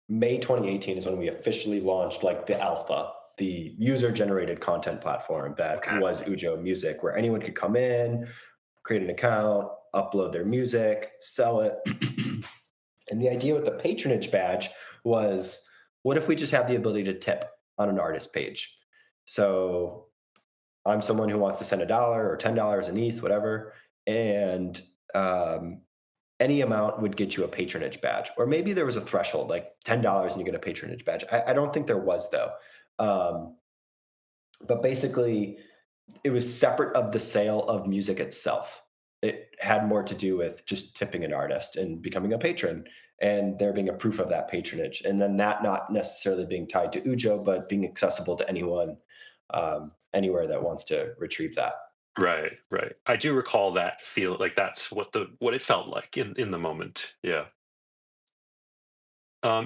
May 2018 is when we officially launched like the alpha, the user-generated content platform that Okay. was Ujo Music, where anyone could come in, create an account, upload their music, sell it. And the idea with the patronage badge was, what if we just have the ability to tip on an artist page? So I'm someone who wants to send $1 or $10 in ETH, whatever, and um, any amount would get you a patronage badge. Or maybe there was a threshold, like $10 and you get a patronage badge. I don't think there was though. Um, but basically, it was separate of the sale of music itself. It had more to do with just tipping an artist and becoming a patron, and there being a proof of that patronage, and then that not necessarily being tied to Ujo, but being accessible to anyone, anywhere that wants to retrieve that. Right, right. I do recall that feel like that's what it felt like in the moment. Yeah.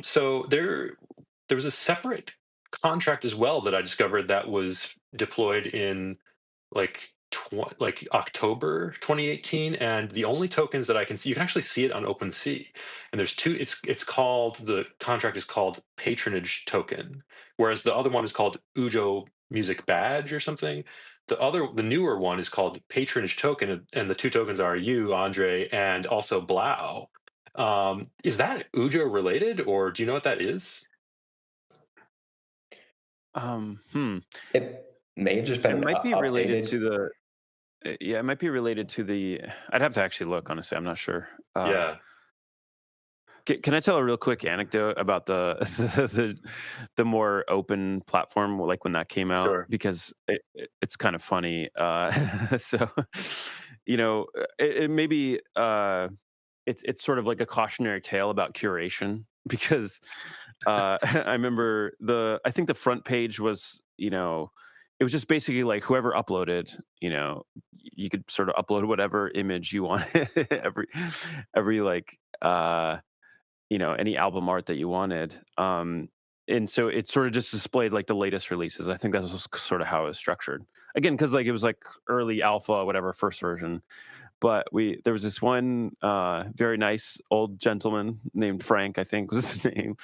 So there was a separate contract as well that I discovered that was deployed in like October 2018, and the only tokens that I can see, you can actually see it on OpenSea. And there's two. It's called, the contract is called Patronage Token, whereas the other one is called Ujo Music Badge or something. The newer one is called Patronage Token, and the two tokens are you, Andre, and also Blau. Is that Ujo related, or do you know what that is? Hmm. It may have just It been might be related updated. to the. Yeah, it might be related to the. I'd have to actually look. Honestly, I'm not sure. Yeah, Can I tell a real quick anecdote about the the more open platform, like when that came out? sure. Because it's kind of funny. So, it maybe it's sort of like a cautionary tale about curation because I remember I think the front page was, it was just basically like whoever uploaded, you could sort of upload whatever image you wanted, every like any album art that you wanted. And so it sort of just displayed like the latest releases. I think that was sort of how it was structured. Again, because like it was like early alpha, whatever, first version. But there was this one very nice old gentleman named Frank, I think was his name,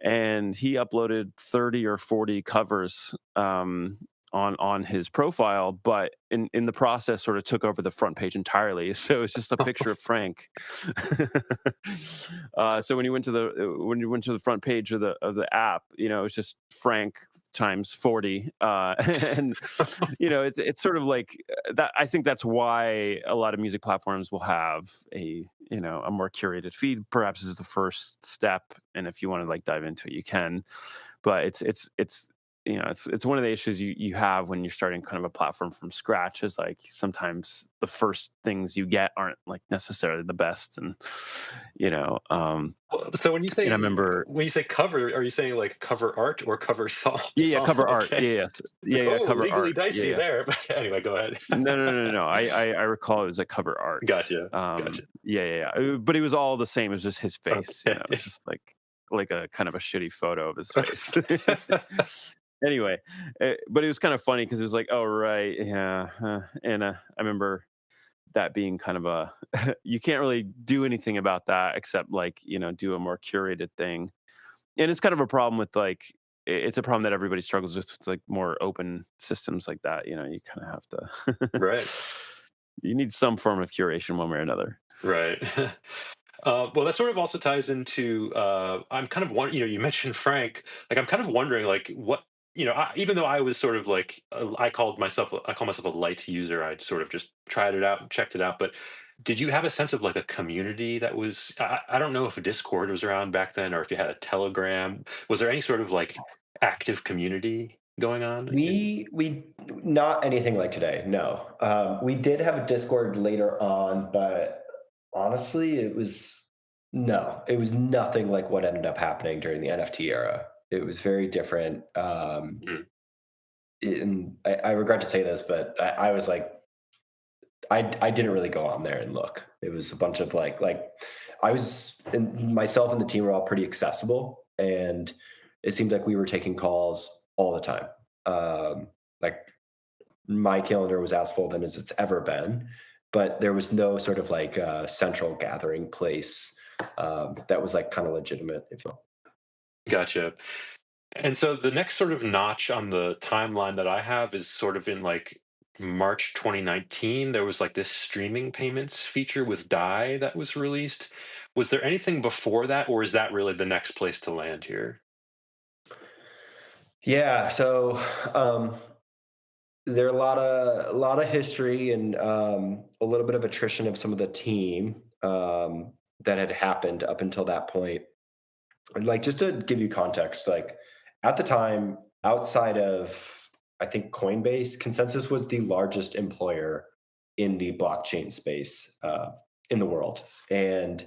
and he uploaded 30 or 40 covers on his profile, but in the process sort of took over the front page entirely. So it's just a picture of Frank. So when you went to the front page of the app, it's just Frank times 40, and it's sort of like that. I think that's why a lot of music platforms will have a more curated feed, perhaps, is the first step, and if you want to like dive into it, you can. But it's one of the issues you have when you're starting kind of a platform from scratch, is like sometimes the first things you get aren't like necessarily the best. And So and I remember, when you say cover, are you saying like cover art or cover song? yeah, Song? cover art, Okay, yeah, it's like, yeah, oh, cover legally art, yeah, dicey yeah. there. But anyway, go ahead. No, no, no, no, no. I recall it was like cover art. Gotcha, gotcha. Yeah, yeah, yeah. But it was all the same. It was just his face. Okay. It was just like a kind of a shitty photo of his face. Anyway, but it was kind of funny because it was like, oh right, yeah, and I remember that being kind of a you can't really do anything about that except like do a more curated thing. And it's kind of a problem with like it's a problem that everybody struggles with like more open systems like that. You kind of have to Right, you need some form of curation one way or another. right. Well, that sort of also ties into. I'm kind of wondering. You mentioned Frank. Like, I'm kind of wondering, like, what even though I was sort of like, I call myself a light user. I'd sort of just tried it out and checked it out. But did you have a sense of like a community that was? I don't know if Discord was around back then, or if you had a Telegram. Was there any sort of like active community going on? We not anything like today. No, we did have a Discord later on, but honestly, it was nothing like what ended up happening during the NFT era. It was very different. Mm, And I regret to say this, but I was like, I didn't really go on there and look. It was a bunch of I was and myself and the team were all pretty accessible, and it seemed like we were taking calls all the time. Like my calendar was as full then as it's ever been, but there was no sort of like central gathering place that was like kind of legitimate, if you will. gotcha. And so the next sort of notch on the timeline that I have is sort of in like March 2019. There was like this streaming payments feature with Dai that was released. Was there anything before that, or is that really the next place to land here? Yeah, so um, there are a lot of history and a little bit of attrition of some of the team that had happened up until that point. And like just to give you context, like at the time, outside of I think Coinbase, ConsenSys was the largest employer in the blockchain space in the world, and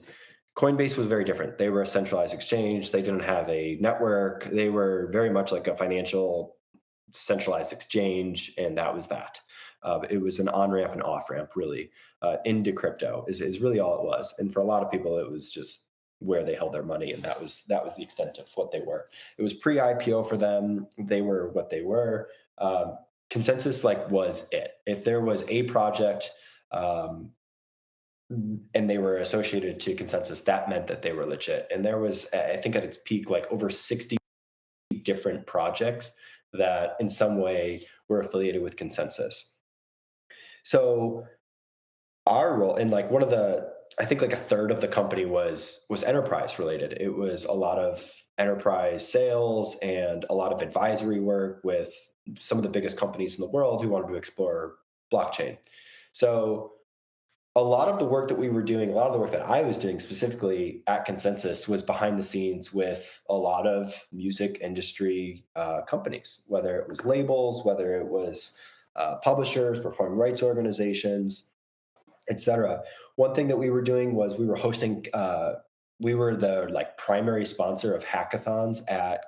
Coinbase was very different. They were a centralized exchange. They didn't have a network. They were very much like a financial centralized exchange, and that was that. It was an on ramp and off ramp, really, into crypto is really all it was. And for a lot of people, it was just where they held their money, and that was the extent of what they were. It was pre IPO for them. They were what they were. Um, Consensus like was it. If there was a project um, and they were associated to Consensus, that meant that they were legit. And there was, I think, at its peak, like over 60 different projects that in some way were affiliated with Consensus. So our role and like one of the I think like a third of the company was enterprise related. It was a lot of enterprise sales and a lot of advisory work with some of the biggest companies in the world who wanted to explore blockchain. So a lot of the work that we were doing, a lot of the work that I was doing specifically at Consensus was behind the scenes with a lot of music industry companies, whether it was labels, whether it was publishers, performing rights organizations, etc. One thing that we were doing was we were hosting. We were the like primary sponsor of hackathons at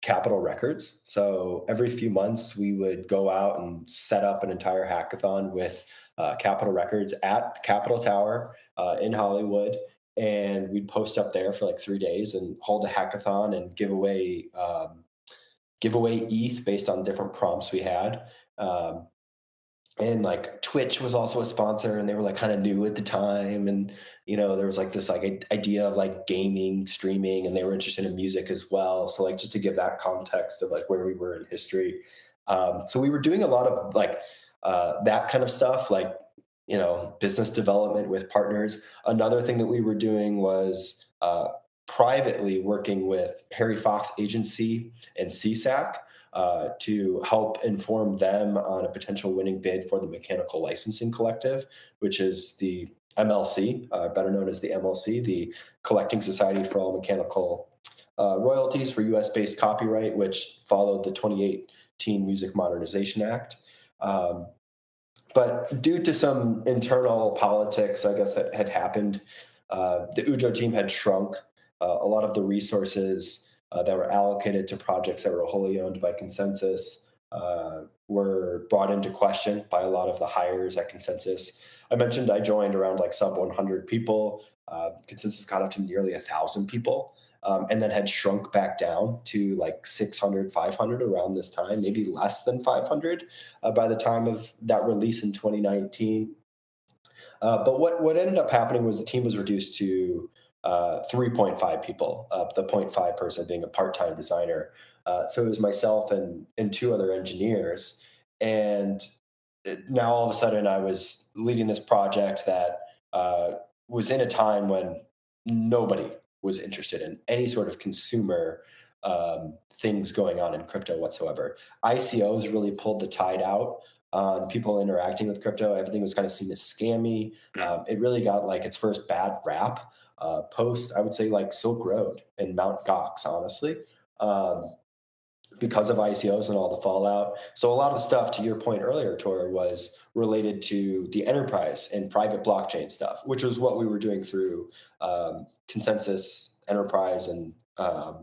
Capitol Records. So every few months, we would go out and set up an entire hackathon with Capitol Records at Capitol Tower in Hollywood. And we'd post up there for like 3 days and hold a hackathon and give away ETH based on different prompts we had. And like Twitch was also a sponsor, and they were like kind of new at the time. And there was like this like idea of like gaming, streaming, and they were interested in music as well. So like just to give that context of like where we were in history. So we were doing a lot of like that kind of stuff, like business development with partners. Another thing that we were doing was privately working with Harry Fox Agency and CSAC to help inform them on a potential winning bid for the Mechanical Licensing Collective, which is the MLC, better known as the MLC, the Collecting Society for All Mechanical Royalties for US based copyright, which followed the 2018 Music Modernization Act. But due to some internal politics, I guess, that had happened, the Ujo team had shrunk. A lot of the resources that were allocated to projects that were wholly owned by Consensus were brought into question by a lot of the hires at Consensus. I mentioned I joined around like sub 100 people. Consensus got up to nearly 1,000 people, and then had shrunk back down to like 600, 500 around this time, maybe less than 500 by the time of that release in 2019. But what ended up happening was the team was reduced to 3.5 people, the zero point 0.5 person being a part-time designer. So it was myself and two other engineers. And now all of a sudden I was leading this project that was in a time when nobody was interested in any sort of consumer things going on in crypto whatsoever. ICOs really pulled the tide out on people interacting with crypto. Everything was kind of seen as scammy. Mm. It really got like its first bad rap post, I would say, like Silk Road and Mount Gox, honestly. Um, because of ICOs and all the fallout. So a lot of the stuff, to your point earlier, Tor, was related to the enterprise and private blockchain stuff, which was what we were doing through ConsenSys Enterprise and I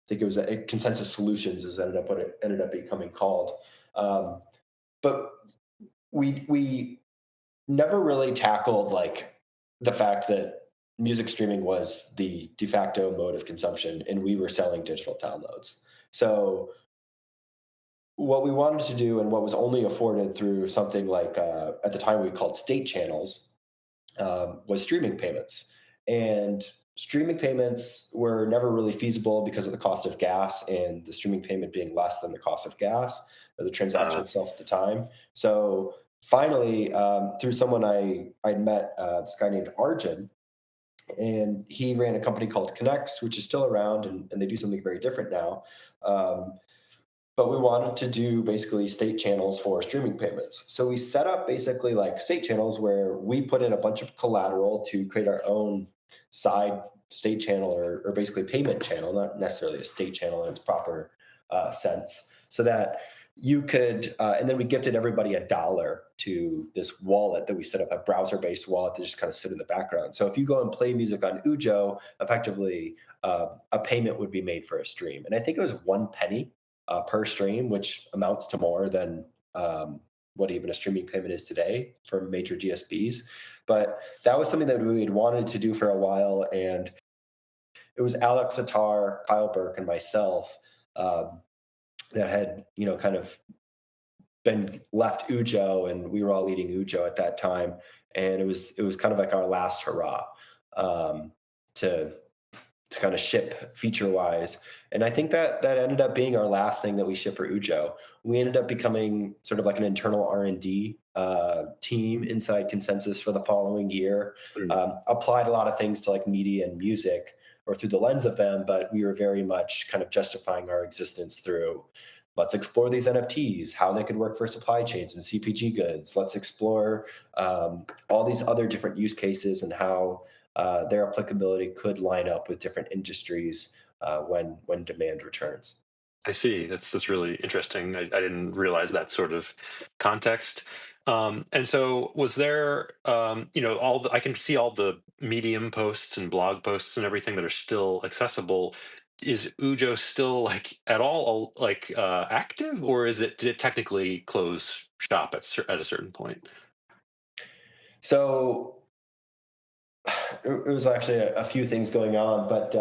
think it was ConsenSys Solutions is ended up what it ended up becoming called. Um, but we never really tackled like the fact that music streaming was the de facto mode of consumption, and we were selling digital downloads. So what we wanted to do and what was only afforded through something like at the time we called state channels was streaming payments. And streaming payments were never really feasible because of the cost of gas and the streaming payment being less than the cost of gas or the transaction Uh, itself at the time. So finally, through someone I'd met, this guy named Arjun, and he ran a company called Connects, which is still around, and they do something very different now. Um, but we wanted to do basically state channels for streaming payments. So we set up basically like state channels where we put in a bunch of collateral to create our own side state channel or basically payment channel, not necessarily a state channel in its proper sense, so that you could, and then we gifted everybody $1 to this wallet that we set up, a browser-based wallet that just kind of sit in the background. So if you go and play music on Ujo, effectively a payment would be made for a stream. And I think it was 1 penny per stream, which amounts to more than what even a streaming payment is today for major DSPs. But that was something that we had wanted to do for a while, and it was Alex Attar, Kyle Burke, and myself that had kind of been left Ujo, and we were all leading Ujo at that time, and it was kind of like our last hurrah um, to kind of ship feature wise. And I think that ended up being our last thing that we shipped for Ujo. We ended up becoming sort of like an internal R&D team inside ConsenSys for the following year. mm. Applied a lot of things to like media and music or through the lens of them, but we were very much kind of justifying our existence through let's explore these NFTs, how they could work for supply chains and CPG goods. Let's explore all these other different use cases and how their applicability could line up with different industries when demand returns. I see. That's really interesting. I didn't realize that sort of context. And so, was there, all I can see all the Medium posts and blog posts and everything that are still accessible. Is Ujo still like at all like active, or did it technically close shop at a certain point? So it was actually a few things going on, but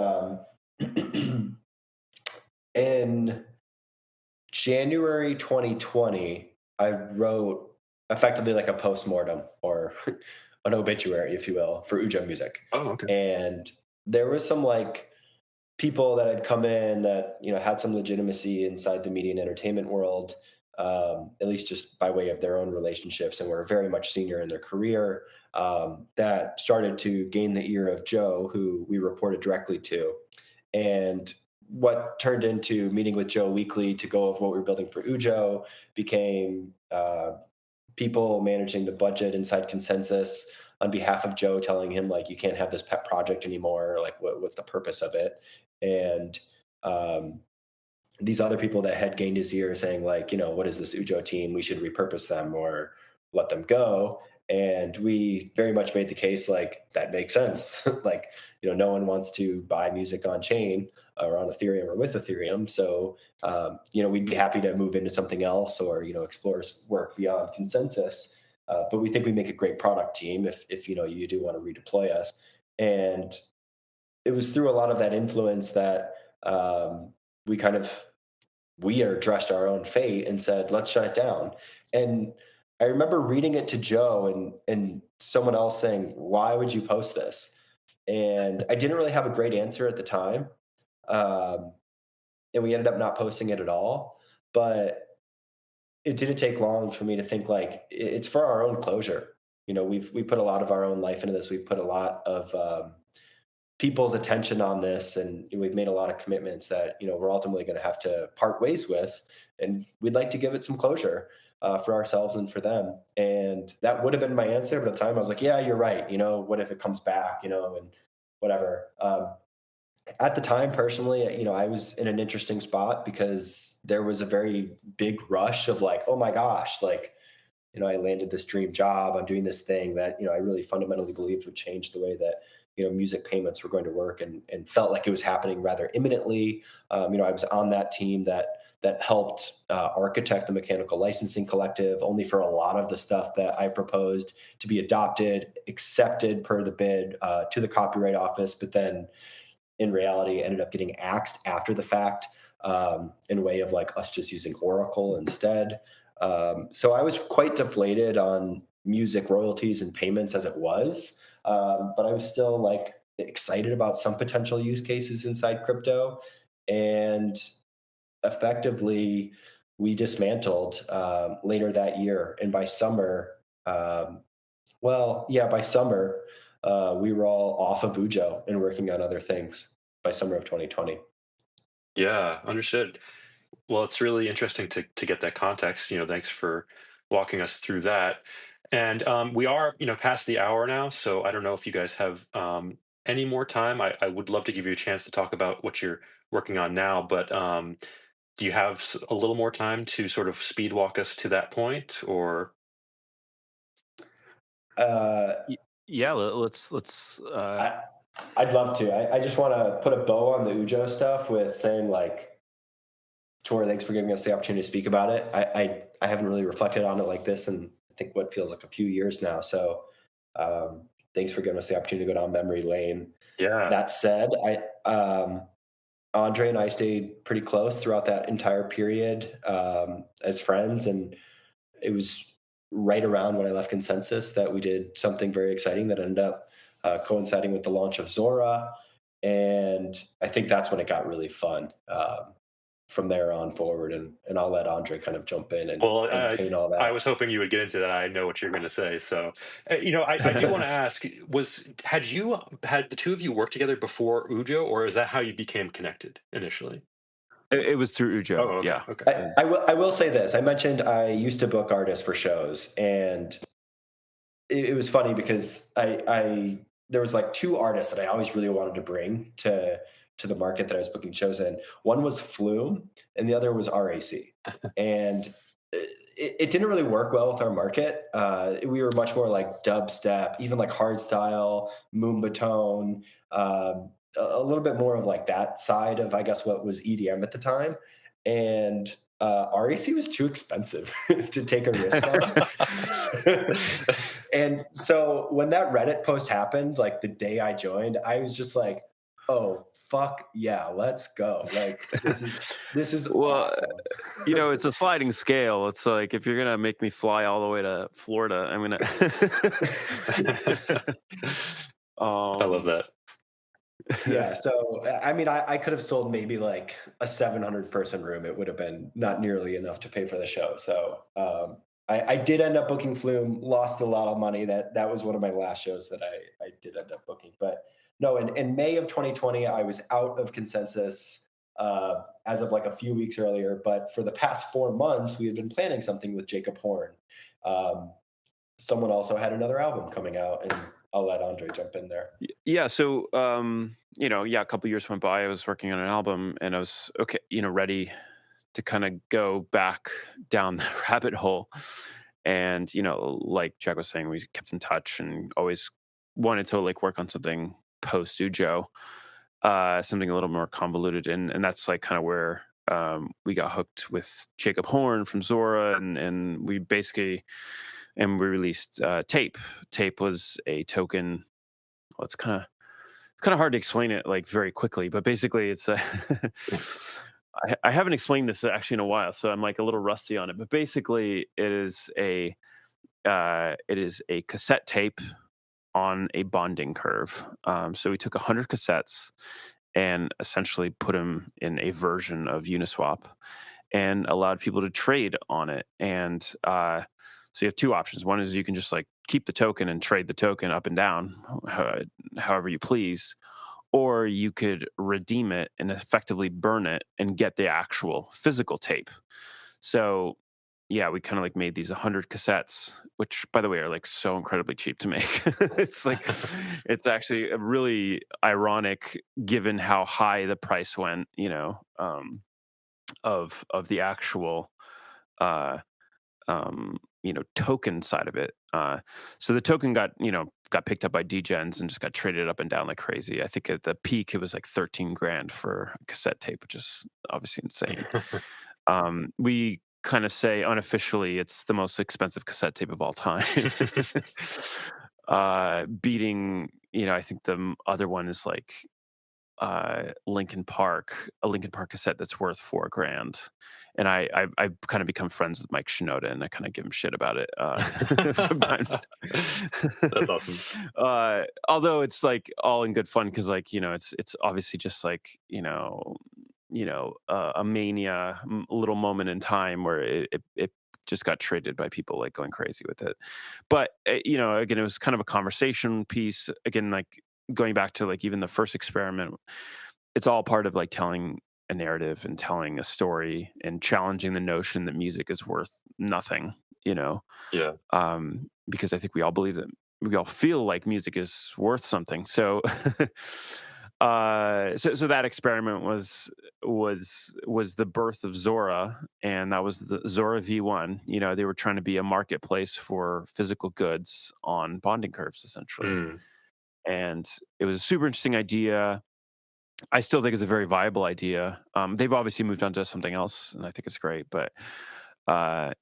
in January 2020, I wrote effectively like a postmortem or an obituary, if you will, for Ujo Music. Oh, okay. And there was some like people that had come in that had some legitimacy inside the media and entertainment world, at least just by way of their own relationships, and were very much senior in their career. That started to gain the ear of Joe, who we reported directly to, and what turned into meeting with Joe weekly to go over what we were building for Ujo became people managing the budget inside ConsenSys on behalf of Joe, telling him like you can't have this pet project anymore. Like what's the purpose of it? And um, these other people that had gained his ear saying like, what is this Ujo team? We should repurpose them or let them go. And we very much made the case like that makes sense. Like, no one wants to buy music on chain or on Ethereum or with Ethereum. So, we'd be happy to move into something else or, explore work beyond ConsenSys. But we think we make a great product team if you do want to redeploy us. And it was through a lot of that influence that we kind of we addressed our own fate and said, let's shut it down. And I remember reading it to Joe and someone else saying, why would you post this? And I didn't really have a great answer at the time. Um, and we ended up not posting it at all. But it didn't take long for me to think like it's for our own closure. we put a lot of our own life into this. We put a lot of people's attention on this, and we've made a lot of commitments that we're ultimately going to have to part ways with, and we'd like to give it some closure for ourselves and for them. And that would have been my answer, but at the time I was like, yeah, you're right. What if it comes back? And whatever. At the time, personally, I was in an interesting spot because there was a very big rush of like, oh my gosh, like, I landed this dream job. I'm doing this thing that, I really fundamentally believed would change the way that, music payments were going to work, and felt like it was happening rather imminently. I was on that team that helped architect the mechanical licensing collective, only for a lot of the stuff that I proposed to be adopted, accepted per the bid to the Copyright Office, but then in reality ended up getting axed after the fact, in a way of like us just using Oracle instead. So I was quite deflated on music royalties and payments as it was, but I was still like excited about some potential use cases inside crypto. And effectively, we dismantled later that year. And by summer, by summer, we were all off of Ujo and working on other things by summer of 2020. Yeah, understood. Well, it's really interesting to get that context. Thanks for walking us through that. And we are, past the hour now, so I don't know if you guys have any more time. I would love to give you a chance to talk about what you're working on now, but do you have a little more time to sort of speed walk us to that point, or? Uh, Yeah, let's I, I'd love to. I just want to put a bow on the Ujo stuff with saying like, Tor, thanks for giving us the opportunity to speak about it. I haven't really reflected on it like this in I think what feels like a few years now. So thanks for giving us the opportunity to go down memory lane. Yeah. That said, Andre and I stayed pretty close throughout that entire period as friends, and it was right around when I left ConsenSys that we did something very exciting that ended up coinciding with the launch of Zora, and I think that's when it got really fun. From there on forward, and I'll let Andre kind of jump in Well, and paint all I that. was hoping you would get into that. I know what you're going to say. So, I do want to ask: had the two of you worked together before Ujo, or is that how you became connected initially? it was through Oh, Ujo. okay, Yeah. okay. I will say this. I mentioned I used to book artists for shows, and it was funny because I there was like two artists that I always really wanted to bring to the market that I was booking shows in. One was Flume, and the other was RAC. And it didn't really work well with our market. We were much more like dubstep, even like hardstyle, moombatone, a little bit more of like that side of, I guess, what was EDM at the time. And RAC was too expensive to take a risk on. And so when that Reddit post happened, like the day I joined, I was just like, oh, fuck yeah, let's go. Like this is Well, awesome. it's a sliding scale. It's like if you're gonna make me fly all the way to Florida, I'm gonna. I love that. Yeah. So, I mean, I could have sold maybe like a 700 person room. It would have been not nearly enough to pay for the show. So, I did end up booking Flume, lost a lot of money. That was one of my last shows that I did end up booking. But no, in May of 2020, I was out of ConsenSys as of like a few weeks earlier. But for the past 4 months, we had been planning something with Jacob Horn. Someone also had another album coming out, and I'll let Andre jump in there. Yeah. So, a couple years went by. I was working on an album, and I was ready to kind of go back down the rabbit hole. And like Jack was saying, we kept in touch and always wanted to like work on something post Ujo, something a little more convoluted, and that's like kind of where we got hooked with Jacob Horn from Zora, and we basically. And we released Tape. Tape was a token. Well, it's kind of hard to explain it like very quickly, but basically, it's I haven't explained this actually in a while, so I'm like a little rusty on it. But basically, it is a cassette tape on a bonding curve. So we took 100 cassettes and essentially put them in a version of Uniswap and allowed people to trade on it. And so you have two options. One is you can just like keep the token and trade the token up and down, however you please, or you could redeem it and effectively burn it and get the actual physical tape. So yeah, we kind of like made these 100 cassettes, which by the way are like so incredibly cheap to make. It's like, it's actually really ironic given how high the price went, of the actual, uh, token side of it. So the token got picked up by degens and just got traded up and down like crazy. I think at the peak it was like 13 grand for a cassette tape, which is obviously insane. We kind of say unofficially it's the most expensive cassette tape of all time. Beating, I think the other one is like a Linkin Park cassette that's worth $4,000. And I've kind of become friends with Mike Shinoda, and I kind of give him shit about it from time to time. That's awesome. Although it's like all in good fun because like it's obviously just like a mania, little moment in time where it just got traded by people like going crazy with it. But again, it was kind of a conversation piece. Again, like going back to like even the first experiment, it's all part of like telling a narrative and telling a story and challenging the notion that music is worth nothing. Yeah. Because I think we all believe that, we all feel like music is worth something. So so that experiment was the birth of Zora, and that was the Zora V1. They were trying to be a marketplace for physical goods on bonding curves, essentially. And it was a super interesting idea. I still think it's a very viable idea. They've obviously moved on to something else, and I think it's great. But so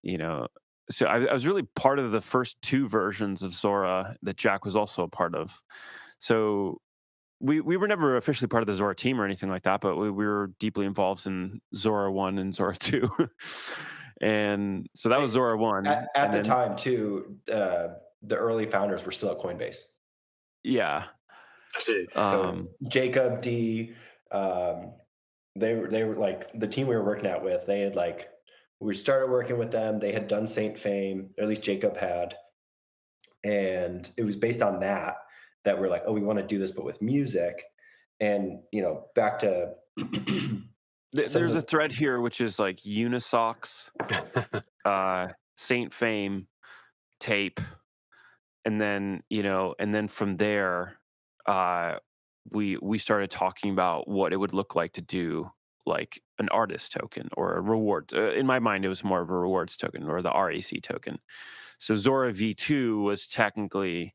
I was really part of the first two versions of Zora that Jack was also a part of. So we were never officially part of the Zora team or anything like that, but we were deeply involved in Zora 1 and Zora 2. And so that was Zora 1. At the time, too, the early founders were still at Coinbase. Yeah. I see. So Jacob, D, they were like the team we were working out with. They had we started working with them. They had done Saint Fame, or at least Jacob had, and it was based on that we're like, oh, we want to do this, but with music. And back to there's a thread here which is like Unisocks, Saint Fame, tape, and then from there we started talking about what it would look like to do like an artist token or a reward. In my mind, it was more of a rewards token, or the RAC token. So Zora V2 was technically,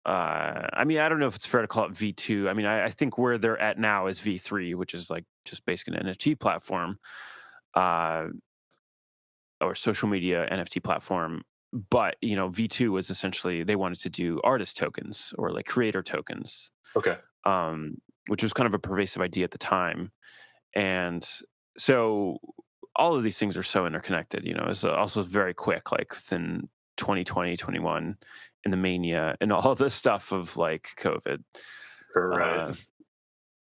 I don't know if it's fair to call it V2. I think where they're at now is V3, which is like just basically an NFT platform, or social media NFT platform. But V2 was essentially, they wanted to do artist tokens or like creator tokens. Okay. Which was kind of a pervasive idea at the time. And so all of these things are so interconnected. It's also very quick, like within 2020, 21, in the mania and all this stuff of like COVID. Right.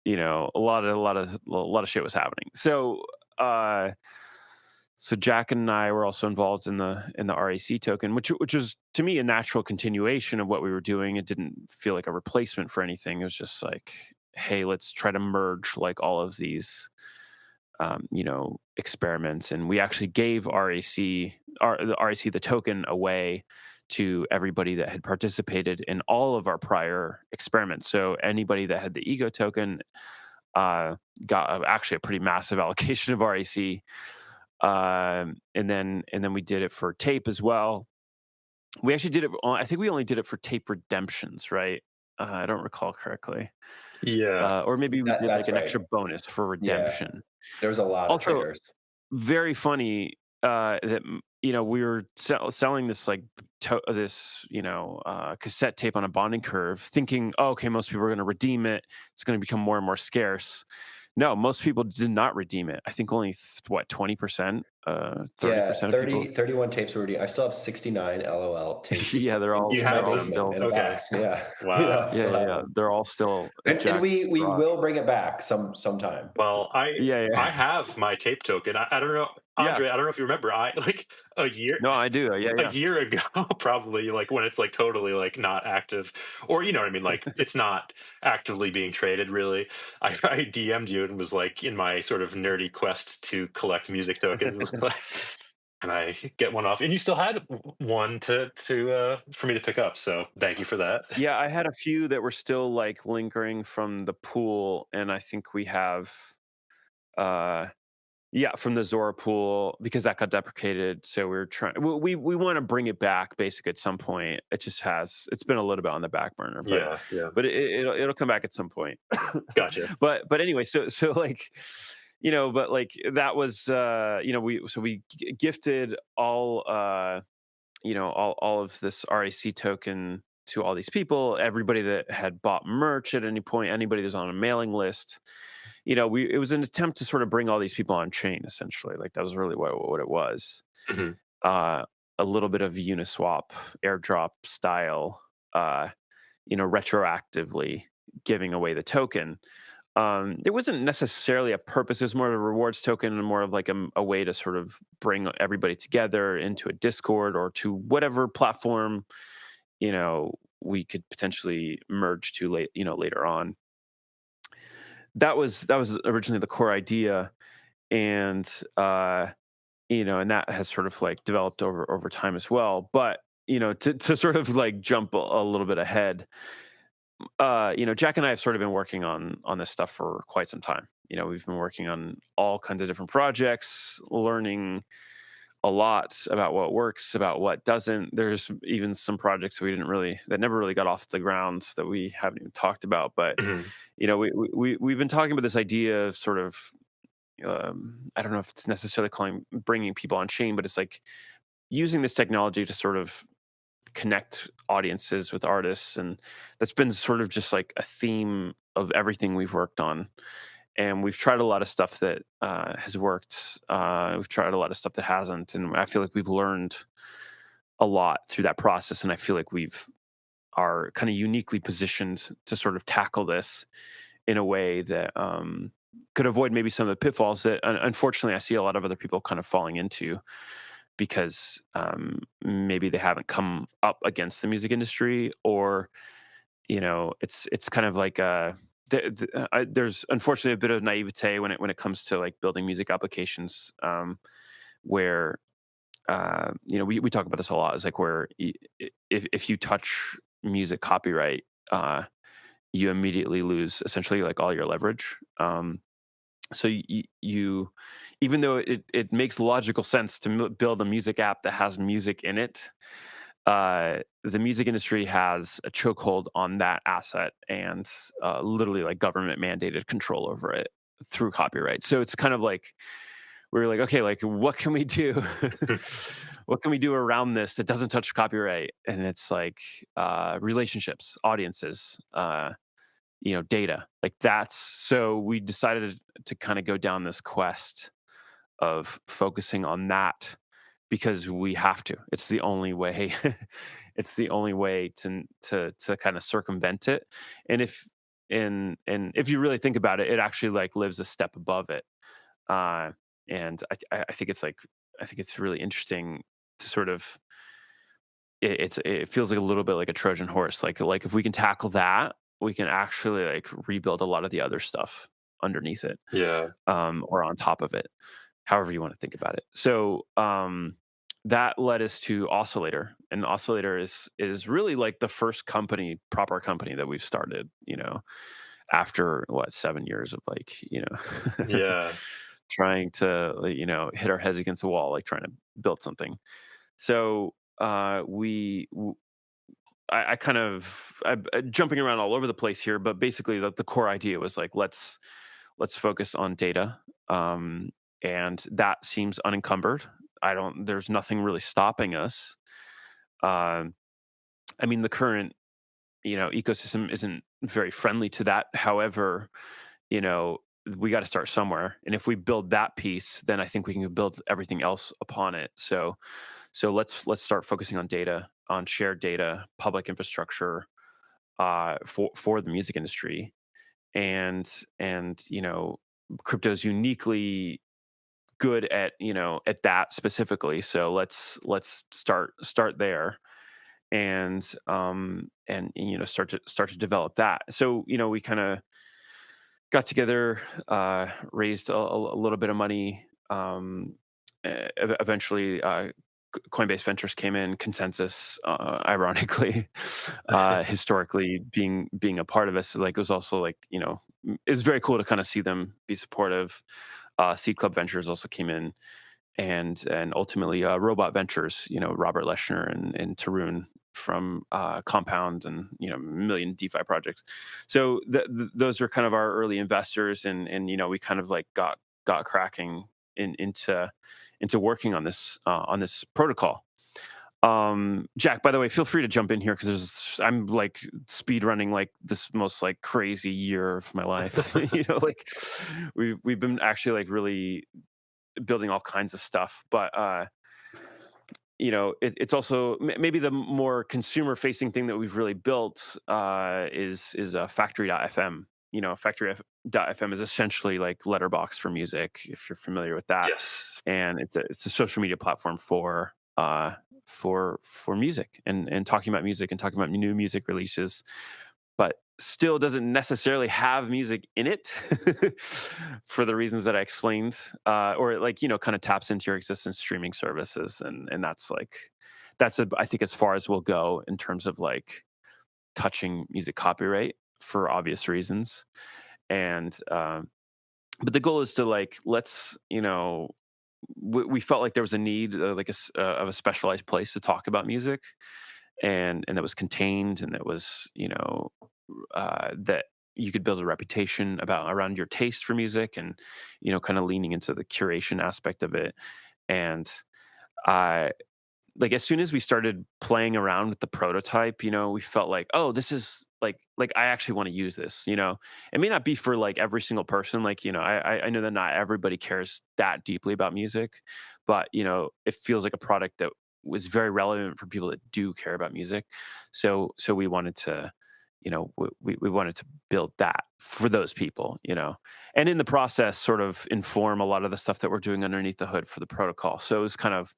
A lot of shit was happening. So so Jack and I were also involved in the RAC token, which was to me a natural continuation of what we were doing. It didn't feel like a replacement for anything. It was just like, hey, let's try to merge like all of these experiments. And we actually gave the token away to everybody that had participated in all of our prior experiments. So anybody that had the ego token got actually a pretty massive allocation of RAC. And then we did it for tape as well. We actually did it. I think we only did it for tape redemptions, right? I don't recall correctly. Yeah. Or maybe we did like an right. extra bonus for redemption. Yeah. There was a lot of triggers. Very funny that we were selling this like cassette tape on a bonding curve, thinking, oh, okay, most people are going to redeem it. It's going to become more and more scarce. No, most people did not redeem it. I think only 20%, 30%. 31 tapes were redeemed. I still have 69 LOL tapes. Yeah, they're all. You have them still in a box. Yeah. Wow. Yeah. They're all still. And we will bring it back sometime. Well, I have my tape token. I don't know. Yeah. Andre, I don't know if you remember, I like a year No, I do. Yeah, a yeah. year ago, probably, like, when it's, like, totally, like, not active, or you know what I mean, like, it's not actively being traded, really. I DM'd you and was, like, in my sort of nerdy quest to collect music tokens, was like, "Can I get one off?" And you still had one for me to pick up, so thank you for that. Yeah, I had a few that were still like lingering from the pool, and I think we have uh yeah, from the Zora pool because that got deprecated. So we are trying we want to bring it back basically at some point. It's been a little bit on the back burner, but Yeah, yeah. it'll come back at some point. Gotcha. But anyway, so like but like that was we gifted all all of this RAC token to all these people, everybody that had bought merch at any point, anybody that's on a mailing list. It was an attempt to sort of bring all these people on chain, essentially. Like that was really what it was. Mhm. Uh, a little bit of Uniswap airdrop style, retroactively giving away the token. There wasn't necessarily a purpose. It was more of a rewards token and more of like a way to sort of bring everybody together into a Discord or to whatever platform, we could potentially merge to later on. That was originally the core idea, and and that has sort of like developed over time as well. But to sort of like jump a little bit ahead, Jack and I have sort of been working on this stuff for quite some time. We've been working on all kinds of different projects, learning a lot about what works, about what doesn't. There's even some projects that never really got off the ground that we haven't even talked about. But Mhm. we've been talking about this idea of sort of I don't know if it's necessarily bringing people on chain, but it's like using this technology to sort of connect audiences with artists, and that's been sort of just like a theme of everything we've worked on. And we've tried a lot of stuff that has worked. We've tried a lot of stuff that hasn't, and I feel like we've learned a lot through that process. And I feel like we've are kind of uniquely positioned to sort of tackle this in a way that could avoid maybe some of the pitfalls that unfortunately I see a lot of other people kind of falling into because maybe they haven't come up against the music industry, or it's kind of like there's unfortunately a bit of naivete when it comes to like building music applications, where we talk about this a lot. It's like where if you touch music copyright, you immediately lose essentially like all your leverage. So you even though it makes logical sense to build a music app that has music in it, the music industry has a chokehold on that asset and literally like government mandated control over it through copyright. So it's kind of like we're like, okay, like what can we do? What can we do around this that doesn't touch copyright? And it's like relationships, audiences, data. Like that's so we decided to kind of go down this quest of focusing on that because we have to. It's the only way. It's the only way to kind of circumvent it. And if you really think about it, it actually like lives a step above it. Uh, and I think it's like I think it's really interesting to sort of it feels like a little bit like a Trojan horse. Like if we can tackle that, we can actually like rebuild a lot of the other stuff underneath it, Yeah. or on top of it, however you want to think about it. So that led us to Oscillator, and Oscillator is really like the first proper company that we've started. After what 7 years of like Yeah. trying to like, hit our heads against the wall, like trying to build something. So I kind of I'm jumping around all over the place here, but basically the core idea was like let's focus on data, and that seems unencumbered. There's nothing really stopping us. Um, I mean, the current ecosystem isn't very friendly to that. However, you know we got to start somewhere, and if we build that piece, then I think we can build everything else upon it. So let's start focusing on data, on shared data, public infrastructure, for the music industry, and crypto is uniquely good at, at that specifically. So let's start there, and start to develop that. So we kind of got together, raised a little bit of money. Eventually, Coinbase Ventures came in. ConsenSys, ironically, historically being a part of this, like, it was also like, it was very cool to kind of see them be supportive. Seed Club Ventures also came in, and ultimately Robot Ventures, Robert Leshner and Tarun from Compound, and a million DeFi projects. So those are kind of our early investors, and we kind of like got cracking into working on this protocol. Jack, by the way, feel free to jump in here, because I'm like speed running like this most like crazy year of my life. Like we've been actually like really building all kinds of stuff, but it's also maybe the more consumer facing thing that we've really built is Factory.fm. Factory.fm is essentially like Letterbox for music, if you're familiar with that. Yes. And it's a social media platform for music, and talking about music and talking about new music releases, but still doesn't necessarily have music in it for the reasons that I explained, or like, kind of taps into your existing streaming services. And that's I think as far as we'll go in terms of like touching music copyright, for obvious reasons. And, but the goal is to like, let's, we felt like there was a need, like of a specialized place to talk about music, and that was contained, and that was, that you could build a reputation around your taste for music, and kind of leaning into the curation aspect of it. And I like, as soon as we started playing around with the prototype, we felt like, oh, this is like I actually want to use this. It may not be for like every single person, like, I know that not everybody cares that deeply about music, but it feels like a product that was very relevant for people that do care about music. So we wanted to, we wanted to build that for those people, and in the process sort of inform a lot of the stuff that we're doing underneath the hood for the protocol. So it was kind of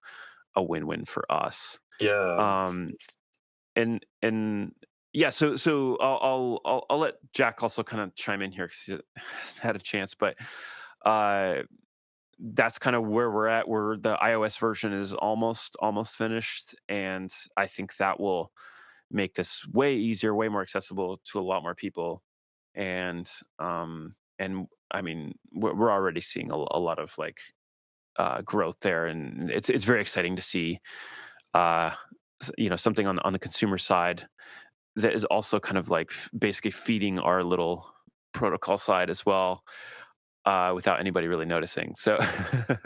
a win-win for us. Yeah. And yeah, so I'll let Jack also kind of chime in here, because he hasn't had a chance, but that's kind of where we're at. Where the iOS version is almost finished, and I think that will make this way easier, way more accessible to a lot more people. And I mean, we're already seeing a lot of like growth there, and it's very exciting to see something on the consumer side that is also kind of like basically feeding our little protocol side as well, without anybody really noticing. So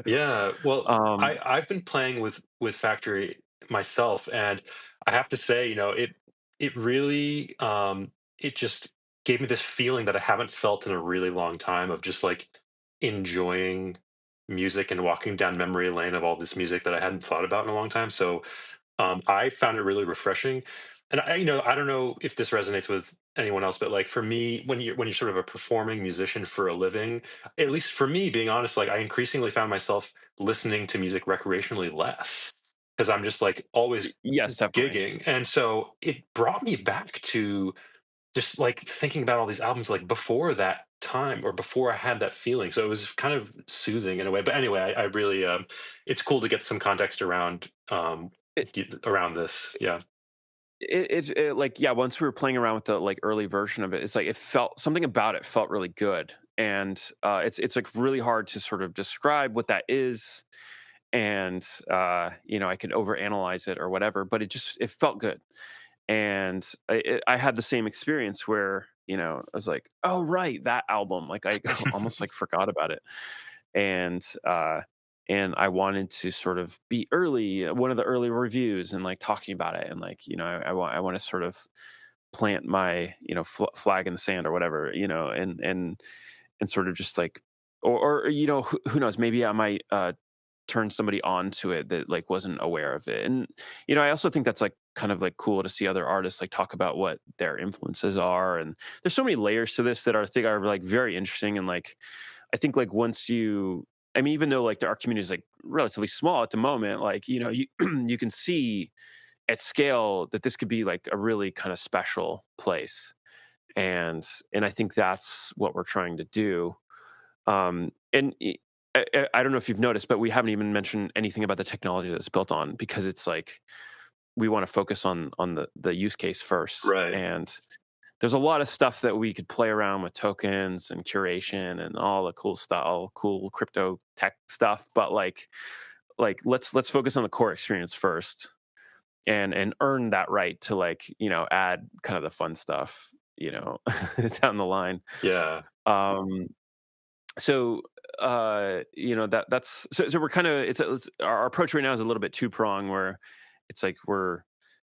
Yeah, well, um I've been playing with Factory myself, and I have to say, it really it just gave me this feeling that I haven't felt in a really long time, of just like enjoying music and walking down memory lane of all this music that I hadn't thought about in a long time. So I found it really refreshing, and I don't know if this resonates with anyone else, but like for me, when you're sort of a performing musician for a living, at least for me, being honest, like I increasingly found myself listening to music recreationally less, because I'm just like always yes, definitely. gigging, and so it brought me back to just like thinking about all these albums like before that time, or before I had that feeling. So it was kind of soothing in a way. But anyway, I really it's cool to get some context around around this. Yeah. It like, yeah, once we were playing around with the like early version of it, it's like it felt, something about it felt really good. And it's like really hard to sort of describe what that is. And I could overanalyze it or whatever, but it felt good. And I had the same experience where, I was like, oh right, that album, like I almost like forgot about it. And I wanted to sort of be early, one of the early reviews, and like talking about it, and like, I want to sort of plant my, flag in the sand or whatever, and sort of just like, or who knows, maybe I might turn somebody on to it that like wasn't aware of it. And I also think that's like kind of like cool to see other artists like talk about what their influences are. And there's so many layers to this that I think are like very interesting. And like, I think like once you I mean, even though like our community is like relatively small at the moment, like, you know, you you can see at scale that this could be like a really kind of special place. And I think that's what we're trying to do. And I don't know if you've noticed, but we haven't even mentioned anything about the technology that's built on, because it's like we want to focus on the use case first. Right. And there's a lot of stuff that we could play around with, tokens and curation and all the cool stuff, all cool crypto tech stuff. But like let's focus on the core experience first, and earn that right to, like, you know, add kind of the fun stuff, you know, down the line. Yeah. Um, so you know, so we're kind of, it's our approach right now is a little bit two prong, where it's like we're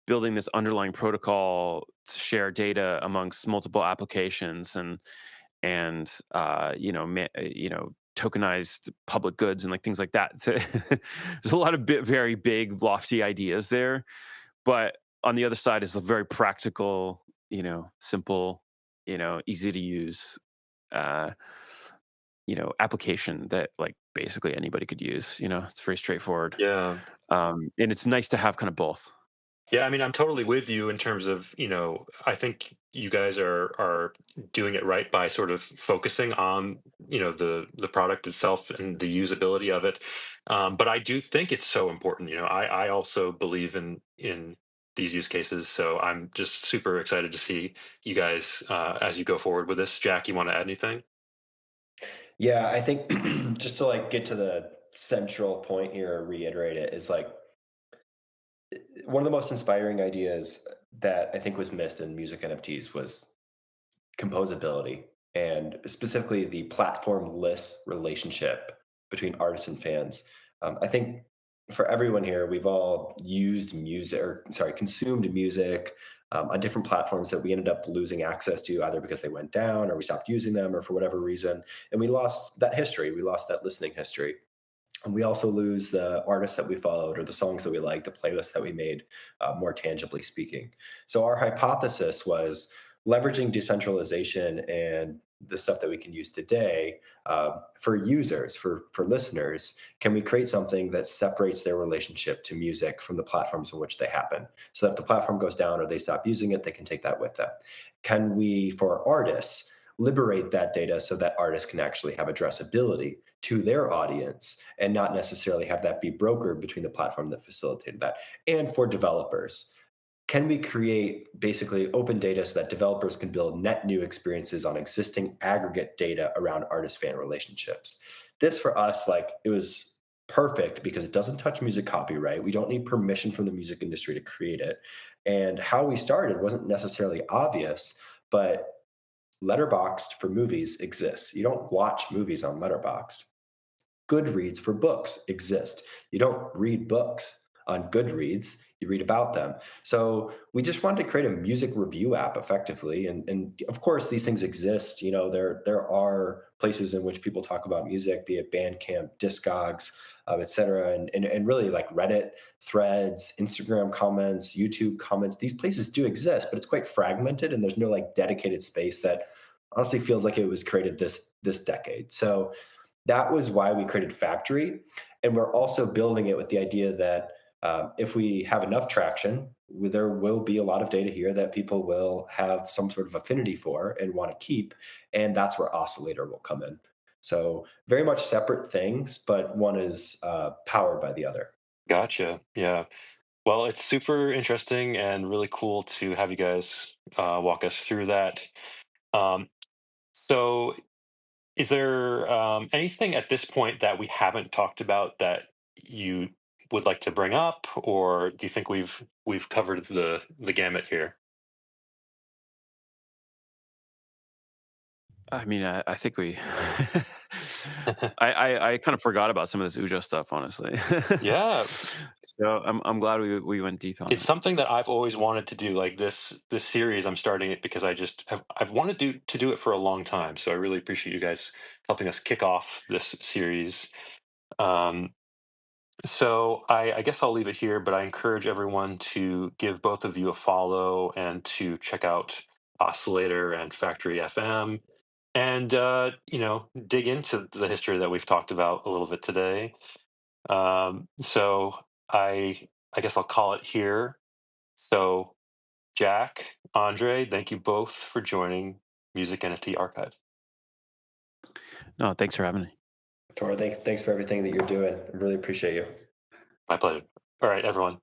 building this underlying protocol to share data amongst multiple applications, and you know, you know, tokenized public goods and like things like that. So there's a lot of very big lofty ideas there, but on the other side is a very practical, you know, simple, you know, easy to use, uh, you know, application that like basically anybody could use. You know, it's very straightforward, Yeah. and it's nice to have kind of both. Yeah, I mean, I'm totally with you in terms of, I think you guys are doing it right by sort of focusing on, the product itself and the usability of it. But I do think it's so important. I also believe in these use cases, so I'm just super excited to see you guys as you go forward with this. Jack, you want to add anything? Yeah, I think just to like get to the central point here, or reiterate it, is like one of the most inspiring ideas that I think was missed in music NFTs was composability, and specifically the platformless relationship between artists and fans. I think for everyone here, we've all used music, or sorry, consumed music on different platforms that we ended up losing access to, either because they went down or we stopped using them or for whatever reason. And we lost that history, we lost that listening history. And we also lose the artists that we followed or the songs that we liked, the playlists that we made, more tangibly speaking. So our hypothesis was leveraging decentralization and the stuff that we can use today for users, for listeners. Can we create something that separates their relationship to music from the platforms in which they happen? So that if the platform goes down or they stop using it, they can take that with them. Can we, for artists, liberate that data so that artists can actually have addressability to their audience and not necessarily have that be brokered between the platform that facilitated that? And for developers, can we create basically open data so that developers can build net new experiences on existing aggregate data around artist fan relationships? This for us, like, it was perfect because it doesn't touch music copyright. We don't need permission from the music industry to create it. And how we started wasn't necessarily obvious, but Letterboxd for movies exists. You don't watch movies on Letterboxd. Goodreads for books exist. You don't read books on Goodreads, you read about them. So we just wanted to create a music review app effectively. And of course, these things exist. There are places in which people talk about music, be it Bandcamp, Discogs, et cetera. And really like Reddit, threads, Instagram comments, YouTube comments. These places do exist, but it's quite fragmented and there's no like dedicated space that honestly feels like it was created this decade. So that was why we created Factory. And we're also building it with the idea that if we have enough traction, there will be a lot of data here that people will have some sort of affinity for and want to keep. And that's where Oscillator will come in. So, very much separate things, but one is powered by the other. Gotcha. Yeah. Well, it's super interesting and really cool to have you guys walk us through that. Um, so, is there anything at this point that we haven't talked about that you would like to bring up, or do you think we've covered the gamut here? I mean, I think we I kind of forgot about some of this Ujo stuff, honestly. Yeah, So I'm glad we went deep on it's it. something that I've always wanted to do. Like this series, I'm starting it because I've wanted to do it for a long time. So I really appreciate you guys helping us kick off this series. Um, So I guess I'll leave it here, but I encourage everyone to give both of you a follow and to check out Oscillator and Factory FM. and dig into the history that we've talked about a little bit today. So I guess I'll call it here. So Jack, Andre, thank you both for joining Music NFT Archive. No, thanks for having me. Tor, thanks for everything that you're doing. I really appreciate you. My pleasure. All right, everyone.